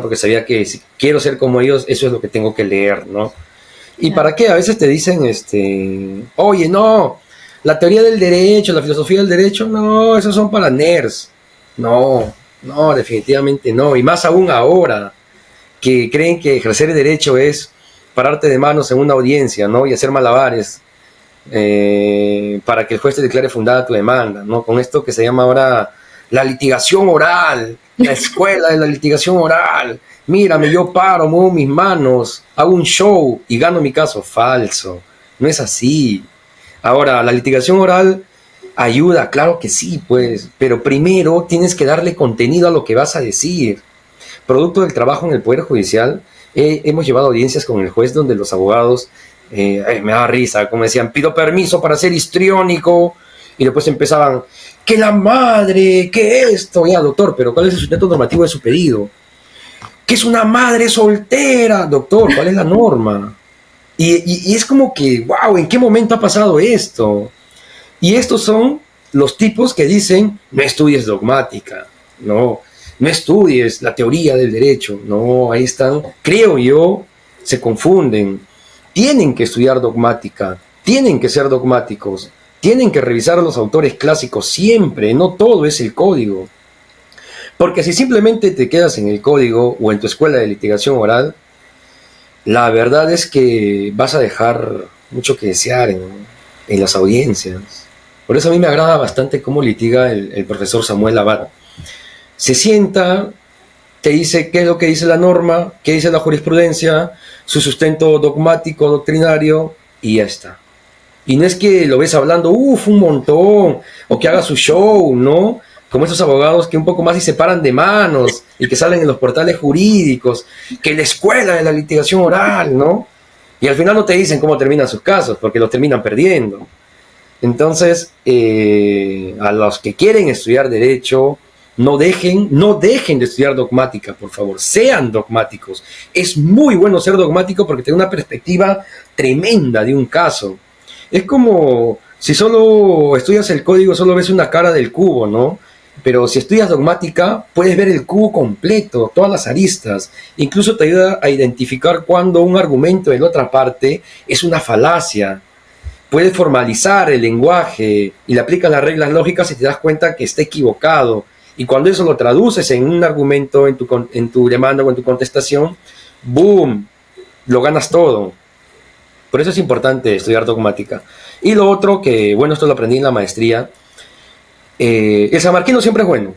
porque sabía que si quiero ser como ellos, eso es lo que tengo que leer, ¿no? ¿Y claro, para qué? A veces te dicen, oye, no, la teoría del derecho, la filosofía del derecho, no, esos son para nerds. No, definitivamente no. Y más aún ahora, que creen que ejercer el derecho es pararte de manos en una audiencia, ¿no? Y hacer malabares para que el juez te declare fundada tu demanda, ¿no? Con esto que se llama ahora la litigación oral, la escuela de la litigación oral. Mírame, yo paro, muevo mis manos, hago un show y gano mi caso. Falso, no es así. Ahora, la litigación oral ayuda, claro que sí, pues, pero primero tienes que darle contenido a lo que vas a decir. Producto del trabajo en el Poder Judicial, hemos llevado audiencias con el juez donde los abogados, me daba risa, como decían, pido permiso para ser histriónico, y después empezaban, que la madre, que esto, ya doctor, pero ¿cuál es el sustento normativo de su pedido? Que es una madre soltera, doctor, ¿cuál es la norma? Y es como que, wow, ¿en qué momento ha pasado esto? Y estos son los tipos que dicen, no estudies dogmática, no estudies la teoría del derecho, no, ahí están, creo yo, se confunden, tienen que estudiar dogmática, tienen que ser dogmáticos, tienen que revisar a los autores clásicos siempre, no todo es el código. Porque si simplemente te quedas en el código o en tu escuela de litigación oral, la verdad es que vas a dejar mucho que desear en las audiencias. Por eso a mí me agrada bastante cómo litiga el profesor Samuel Abad. Se sienta, te dice qué es lo que dice la norma, qué dice la jurisprudencia, su sustento dogmático, doctrinario, y ya está. Y no es que lo ves hablando, un montón, o que haga su show, ¿no? Como esos abogados que un poco más y se paran de manos y que salen en los portales jurídicos, que la escuela de la litigación oral, ¿no? Y al final no te dicen cómo terminan sus casos, porque los terminan perdiendo. Entonces, a los que quieren estudiar derecho, no dejen de estudiar dogmática, por favor, sean dogmáticos. Es muy bueno ser dogmático porque te da una perspectiva tremenda de un caso. Es como si solo estudias el código, solo ves una cara del cubo, ¿no? Pero si estudias dogmática, puedes ver el cubo completo, todas las aristas. Incluso te ayuda a identificar cuando un argumento de la otra parte es una falacia. Puedes formalizar el lenguaje y le aplicas las reglas lógicas y te das cuenta que está equivocado. Y cuando eso lo traduces en un argumento, en tu demanda o en tu contestación, ¡boom!, lo ganas todo. Por eso es importante estudiar dogmática. Y lo otro, que bueno, esto lo aprendí en la maestría, el sanmarquino siempre es bueno.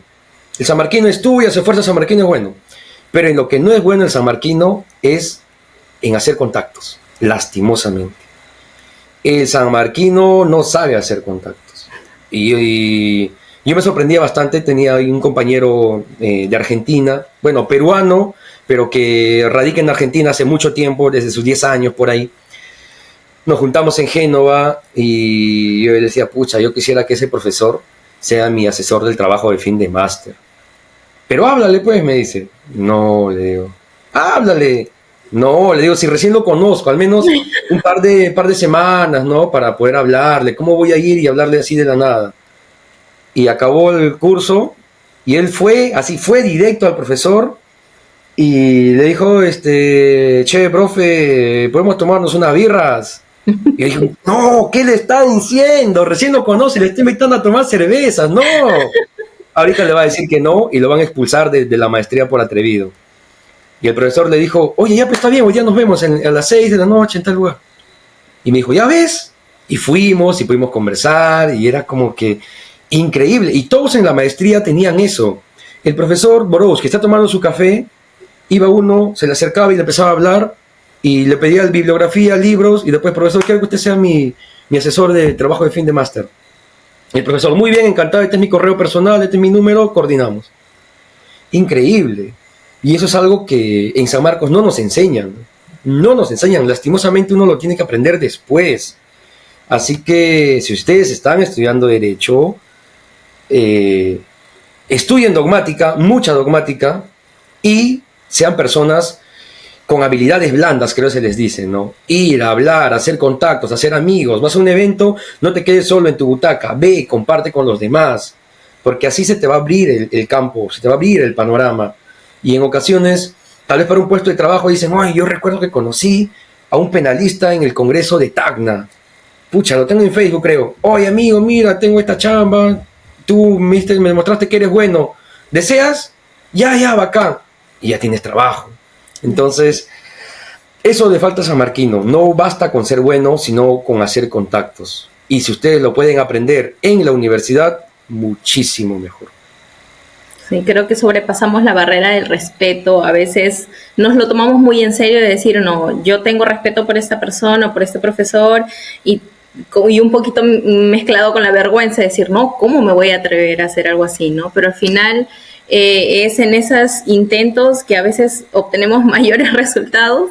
El sanmarquino estudia, se esfuerza, el sanmarquino es bueno. Pero en lo que no es bueno el sanmarquino es en hacer contactos, lastimosamente. El sanmarquino no sabe hacer contactos. Y yo me sorprendía bastante, tenía un compañero de Argentina, bueno, peruano, pero que radica en Argentina hace mucho tiempo, desde sus 10 años por ahí. Nos juntamos en Génova y yo le decía, pucha, yo quisiera que ese profesor sea mi asesor del trabajo de fin de máster. Pero háblale pues, me dice. No, le digo, háblale. No, le digo, si recién lo conozco, al menos un par de semanas, ¿no? Para poder hablarle. ¿Cómo voy a ir y hablarle así de la nada? Y acabó el curso y él fue directo al profesor y le dijo, che, profe, ¿podemos tomarnos unas birras? Y yo dije, no, ¿qué le está diciendo? Recién lo conoce, le está invitando a tomar cervezas, no. Ahorita le va a decir que no y lo van a expulsar de la maestría por atrevido. Y el profesor le dijo, oye, ya pues está bien, hoy día nos vemos a las 6 de la noche en tal lugar. Y me dijo, ¿ya ves? Y fuimos y pudimos conversar y era como que increíble. Y todos en la maestría tenían eso. El profesor Boros, que está tomando su café, iba uno, se le acercaba y le empezaba a hablar y le pedía bibliografía, libros, y después, profesor, quiero que usted sea mi asesor de trabajo de fin de máster. El profesor, muy bien, encantado, este es mi correo personal, este es mi número, coordinamos. Increíble. Y eso es algo que en San Marcos no nos enseñan. No nos enseñan, lastimosamente uno lo tiene que aprender después. Así que si ustedes están estudiando Derecho, estudien dogmática, mucha dogmática, y sean personas con habilidades blandas, creo que se les dice, ¿no? Ir, hablar, hacer contactos, hacer amigos. Vas a un evento, no te quedes solo en tu butaca, ve, comparte con los demás, porque así se te va a abrir el campo, se te va a abrir el panorama. Y en ocasiones, tal vez para un puesto de trabajo dicen, ay, yo recuerdo que conocí a un penalista en el Congreso de Tacna. Pucha, lo tengo en Facebook, creo. Oye, amigo, mira, tengo esta chamba, tú me demostraste que eres bueno. ¿Deseas? Ya, bacán. Y ya tienes trabajo. Entonces, eso le falta a sanmarquino. No basta con ser bueno, sino con hacer contactos. Y si ustedes lo pueden aprender en la universidad, muchísimo mejor. Sí, creo que sobrepasamos la barrera del respeto. A veces nos lo tomamos muy en serio de decir, no, yo tengo respeto por esta persona o por este profesor, y un poquito mezclado con la vergüenza de decir, no, ¿cómo me voy a atrever a hacer algo así, no? Pero al final es en esos intentos que a veces obtenemos mayores resultados,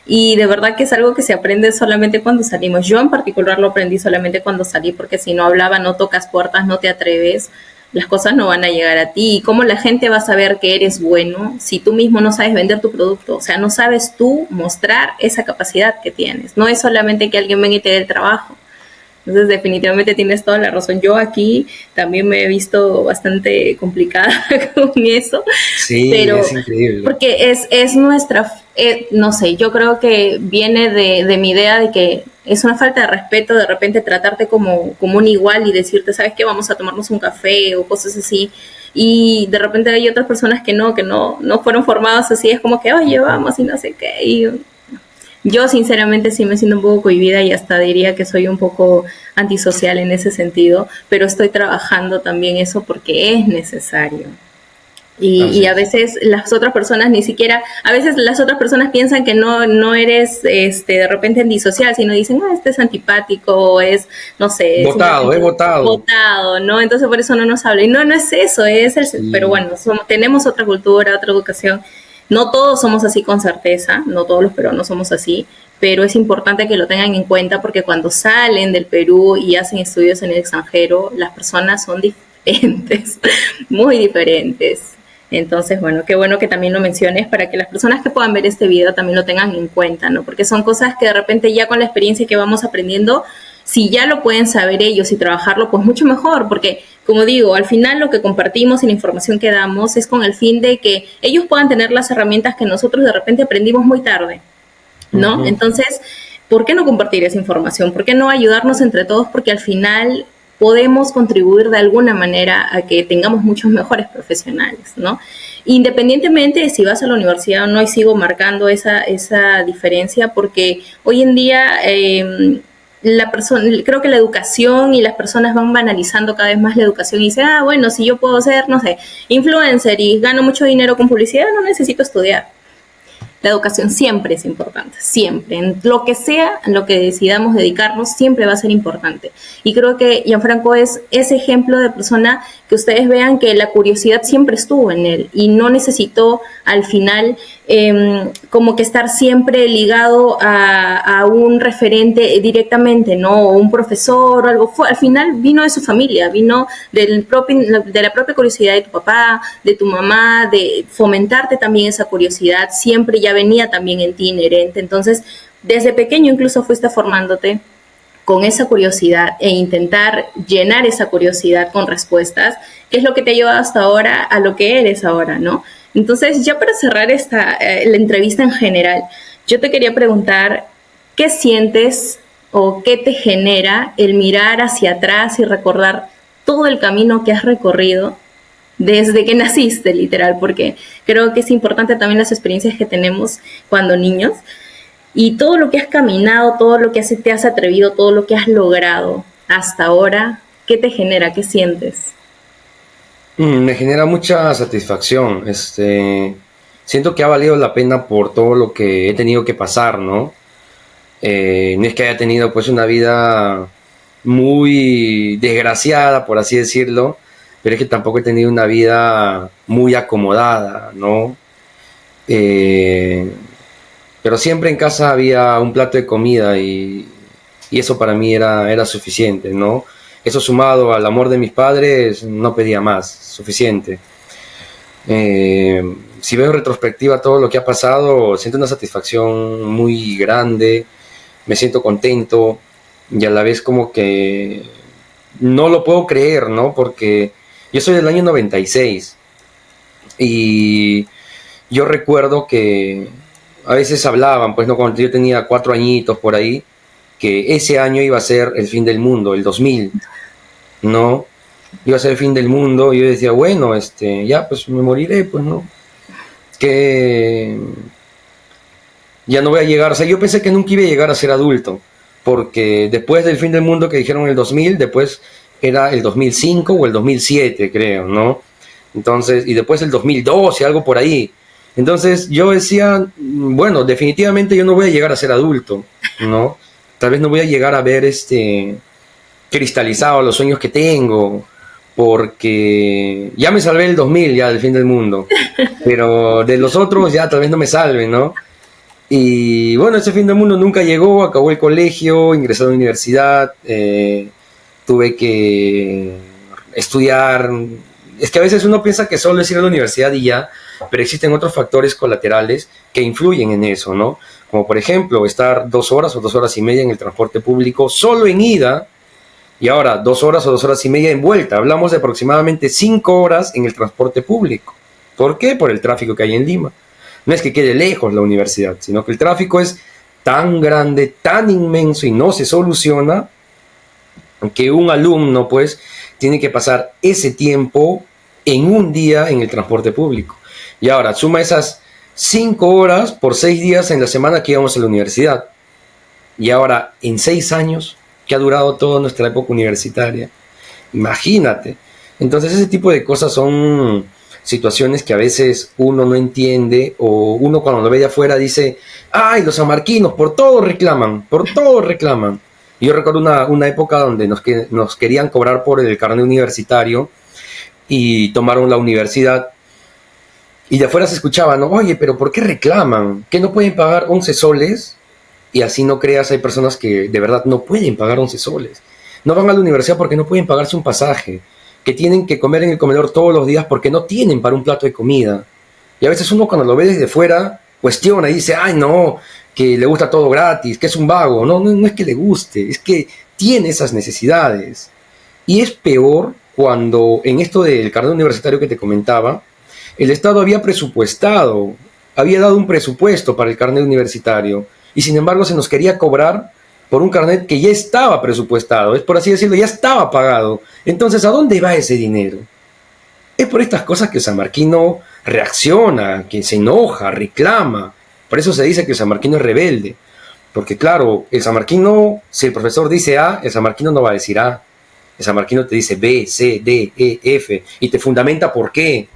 y de verdad que es algo que se aprende solamente cuando salimos. Yo en particular lo aprendí solamente cuando salí, porque si no hablaba, no tocas puertas, no te atreves, las cosas no van a llegar a ti. ¿Y cómo la gente va a saber que eres bueno si tú mismo no sabes vender tu producto? O sea, no sabes tú mostrar esa capacidad que tienes. No es solamente que alguien venga y te dé el trabajo. Entonces, definitivamente tienes toda la razón. Yo aquí también me he visto bastante complicada con eso. Sí, pero es increíble. Porque es nuestra, no sé, yo creo que viene de mi idea de que es una falta de respeto de repente tratarte como un igual y decirte, ¿sabes qué? Vamos a tomarnos un café o cosas así. Y de repente hay otras personas que no fueron formadas así. Es como que, oye, vamos y no sé qué. Y yo sinceramente sí me siento un poco cohibida y hasta diría que soy un poco antisocial en ese sentido, pero estoy trabajando también eso porque es necesario. Y a veces las otras personas ni siquiera, a veces las otras personas piensan que no eres de repente antisocial, sino dicen, este es antipático, o es, no sé. Votado, Votado, ¿no? Entonces por eso no nos habla. Y no es eso, pero bueno, tenemos otra cultura, otra educación. No todos somos así con certeza, no todos los peruanos somos así, pero es importante que lo tengan en cuenta porque cuando salen del Perú y hacen estudios en el extranjero, las personas son diferentes, muy diferentes. Entonces, bueno, qué bueno que también lo menciones para que las personas que puedan ver este video también lo tengan en cuenta, ¿no? Porque son cosas que de repente ya con la experiencia que vamos aprendiendo, si ya lo pueden saber ellos y trabajarlo, pues mucho mejor, porque como digo, al final lo que compartimos y la información que damos es con el fin de que ellos puedan tener las herramientas que nosotros de repente aprendimos muy tarde, ¿no? Uh-huh. Entonces, ¿por qué no compartir esa información? ¿Por qué no ayudarnos entre todos? Porque al final podemos contribuir de alguna manera a que tengamos muchos mejores profesionales, ¿no? Independientemente de si vas a la universidad o no, y sigo marcando esa diferencia, porque hoy en día creo que la educación y las personas van banalizando cada vez más la educación y dicen, bueno, si yo puedo ser, no sé, influencer y gano mucho dinero con publicidad, no necesito estudiar. La educación siempre es importante, siempre. En lo que sea, en lo que decidamos dedicarnos, siempre va a ser importante. Y creo que Gianfranco es ese ejemplo de persona que ustedes vean que la curiosidad siempre estuvo en él y no necesitó al final como que estar siempre ligado a un referente directamente, ¿no? O un profesor o algo. Al final vino de su familia, vino de la propia curiosidad de tu papá, de tu mamá, de fomentarte también esa curiosidad. Siempre ya venía también en ti inherente. Entonces, desde pequeño incluso fuiste formándote con esa curiosidad e intentar llenar esa curiosidad con respuestas, que es lo que te ha llevado hasta ahora a lo que eres ahora, ¿no? Entonces, ya para cerrar la entrevista en general, yo te quería preguntar, ¿qué sientes o qué te genera el mirar hacia atrás y recordar todo el camino que has recorrido desde que naciste, literal? Porque creo que es importante también las experiencias que tenemos cuando niños y todo lo que has caminado, todo lo que te has atrevido, todo lo que has logrado hasta ahora, ¿qué te genera? ¿Qué sientes? Me genera mucha satisfacción. Siento que ha valido la pena por todo lo que he tenido que pasar, ¿no? No es que haya tenido pues una vida muy desgraciada, por así decirlo, pero es que tampoco he tenido una vida muy acomodada, ¿no? Pero siempre en casa había un plato de comida y eso para mí era suficiente, ¿no? Eso sumado al amor de mis padres, no pedía más, suficiente. Si veo en retrospectiva todo lo que ha pasado, siento una satisfacción muy grande, me siento contento y a la vez como que no lo puedo creer, ¿no? Porque yo soy del año 96 y yo recuerdo que a veces hablaban, pues no, cuando yo tenía 4 añitos por ahí, que ese año iba a ser el fin del mundo, el 2000, ¿no? Iba a ser el fin del mundo y yo decía, bueno, ya pues me moriré, pues no, que ya no voy a llegar, o sea, yo pensé que nunca iba a llegar a ser adulto, porque después del fin del mundo que dijeron el 2000, después era el 2005 o el 2007, creo, ¿no? Entonces, y después el 2012, algo por ahí. Entonces yo decía, bueno, definitivamente yo no voy a llegar a ser adulto, ¿no? Tal vez no voy a llegar a ver cristalizado los sueños que tengo, porque ya me salvé el 2000, ya del fin del mundo, pero de los otros ya tal vez no me salven, ¿no? Y bueno, ese fin del mundo nunca llegó, acabó el colegio, ingresé a la universidad, tuve que estudiar. Es que a veces uno piensa que solo es ir a la universidad y ya, pero existen otros factores colaterales que influyen en eso, ¿no? Como por ejemplo, estar 2 horas o 2 horas y media en el transporte público solo en ida, y ahora 2 horas o 2 horas y media en vuelta. Hablamos de aproximadamente 5 horas en el transporte público. ¿Por qué? Por el tráfico que hay en Lima. No es que quede lejos la universidad, sino que el tráfico es tan grande, tan inmenso y no se soluciona, que un alumno pues tiene que pasar ese tiempo en un día en el transporte público. Y ahora suma esas 5 horas por 6 días en la semana que íbamos a la universidad. Y ahora en 6 años que ha durado toda nuestra época universitaria. Imagínate. Entonces ese tipo de cosas son situaciones que a veces uno no entiende, o uno cuando lo ve de afuera dice, ay, los sanmarquinos por todo reclaman, por todo reclaman. Y yo recuerdo una época donde nos querían cobrar por el carnet universitario y tomaron la universidad y de afuera se escuchaba, ¿no? Oye, pero ¿por qué reclaman? ¿Que no pueden pagar 11 soles? Y así no creas, hay personas que de verdad no pueden pagar 11 soles. No van a la universidad porque no pueden pagarse un pasaje, que tienen que comer en el comedor todos los días porque no tienen para un plato de comida. Y a veces uno cuando lo ve desde fuera cuestiona y dice, ay no, que le gusta todo gratis, que es un vago. No es que le guste, es que tiene esas necesidades. Y es peor cuando en esto del carnet universitario que te comentaba, el Estado había presupuestado, había dado un presupuesto para el carnet universitario y sin embargo se nos quería cobrar por un carnet que ya estaba presupuestado, es por así decirlo, ya estaba pagado. Entonces, ¿a dónde va ese dinero? Es por estas cosas que el sanmarquino reacciona, que se enoja, reclama. Por eso se dice que el sanmarquino es rebelde. Porque claro, el sanmarquino, si el profesor dice A, el sanmarquino no va a decir A. El sanmarquino te dice B, C, D, E, F, y te fundamenta por qué.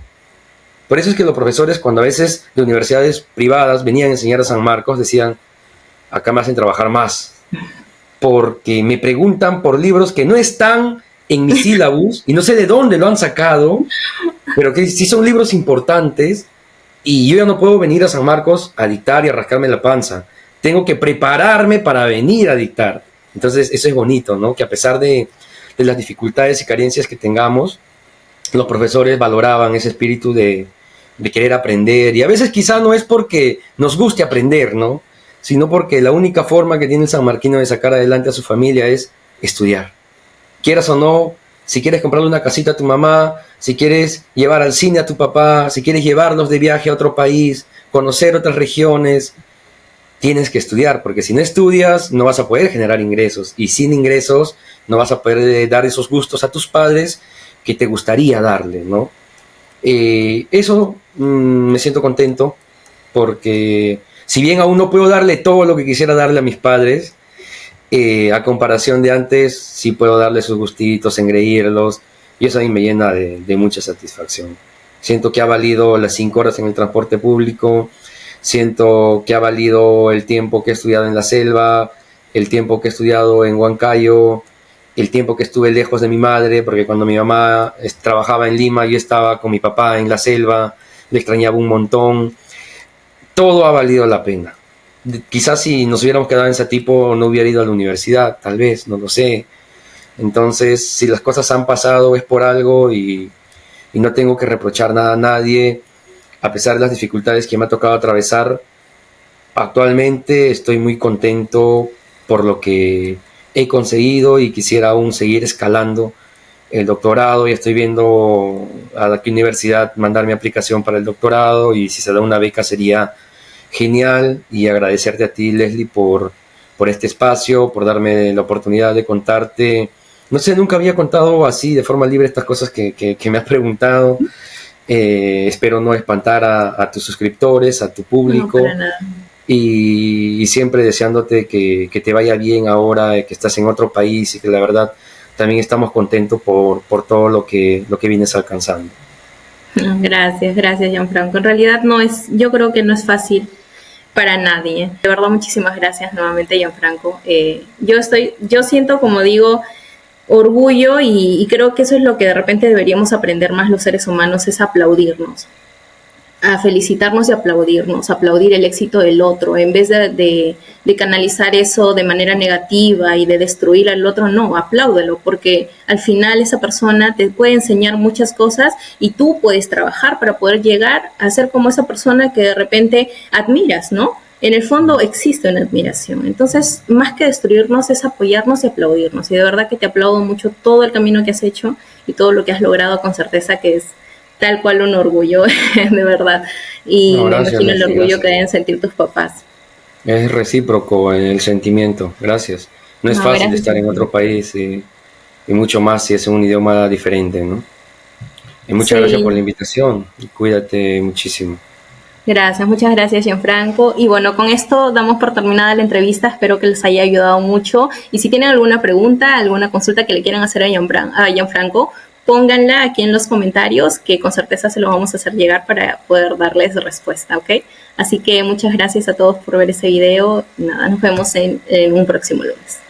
Por eso es que los profesores, cuando a veces de universidades privadas venían a enseñar a San Marcos, decían, acá me hacen trabajar más, porque me preguntan por libros que no están en mi sílabus, y no sé de dónde lo han sacado, pero que sí son libros importantes, y yo ya no puedo venir a San Marcos a dictar y a rascarme la panza. Tengo que prepararme para venir a dictar. Entonces, eso es bonito, ¿no? Que a pesar de las dificultades y carencias que tengamos, los profesores valoraban ese espíritu de querer aprender, y a veces quizá no es porque nos guste aprender, ¿no? Sino porque la única forma que tiene el sanmarquino de sacar adelante a su familia es estudiar. Quieras o no, si quieres comprarle una casita a tu mamá, si quieres llevar al cine a tu papá, si quieres llevarlos de viaje a otro país, conocer otras regiones, tienes que estudiar, porque si no estudias no vas a poder generar ingresos, y sin ingresos no vas a poder dar esos gustos a tus padres que te gustaría darle, ¿no? Eso me siento contento, porque si bien aún no puedo darle todo lo que quisiera darle a mis padres, a comparación de antes, sí puedo darle sus gustitos, engreírlos, y eso a mí me llena de mucha satisfacción. Siento que ha valido las 5 horas en el transporte público, siento que ha valido el tiempo que he estudiado en la selva, el tiempo que he estudiado en Huancayo, el tiempo que estuve lejos de mi madre, porque cuando mi mamá trabajaba en Lima, yo estaba con mi papá en la selva, le extrañaba un montón. Todo ha valido la pena. Quizás si nos hubiéramos quedado en Satipo no hubiera ido a la universidad, tal vez, no lo sé. Entonces, si las cosas han pasado es por algo, y no tengo que reprochar nada a nadie, a pesar de las dificultades que me ha tocado atravesar. Actualmente estoy muy contento por lo que he conseguido, y quisiera aún seguir escalando el doctorado. Y estoy viendo a qué universidad mandar mi aplicación para el doctorado, y si se da una beca sería genial. Y agradecerte a ti, Leslie, por este espacio, por darme la oportunidad de contarte. No sé, nunca había contado así de forma libre estas cosas que me has preguntado. Espero no espantar a tus suscriptores, a tu público. No, para nada. Y siempre deseándote que te vaya bien ahora, que estás en otro país, y que la verdad también estamos contentos por todo lo que vienes alcanzando. Gracias, Gianfranco. En realidad yo creo que no es fácil para nadie. De verdad, muchísimas gracias nuevamente, Gianfranco. Yo siento, como digo, orgullo, y creo que eso es lo que de repente deberíamos aprender más los seres humanos, es aplaudirnos, a felicitarnos y aplaudirnos, aplaudir el éxito del otro, en vez de canalizar eso de manera negativa y de destruir al otro. No, apláudelo, porque al final esa persona te puede enseñar muchas cosas, y tú puedes trabajar para poder llegar a ser como esa persona que de repente admiras, ¿no? En el fondo existe una admiración. Entonces, más que destruirnos, es apoyarnos y aplaudirnos. Y de verdad que te aplaudo mucho todo el camino que has hecho y todo lo que has logrado, con certeza que es tal cual un orgullo, de verdad. Y no, gracias, me imagino el orgullo que deben sentir tus papás. Es recíproco el sentimiento, gracias. No es fácil estar en otro país, y mucho más si es un idioma diferente, ¿no? Y muchas gracias por la invitación, y cuídate muchísimo. Gracias, muchas gracias, Gianfranco. Y bueno, con esto damos por terminada la entrevista. Espero que les haya ayudado mucho. Y si tienen alguna pregunta, alguna consulta que le quieran hacer a Gianfranco, pónganla aquí en los comentarios, que con certeza se lo vamos a hacer llegar para poder darles respuesta, ¿ok? Así que muchas gracias a todos por ver este video. Nada, nos vemos en un próximo lunes.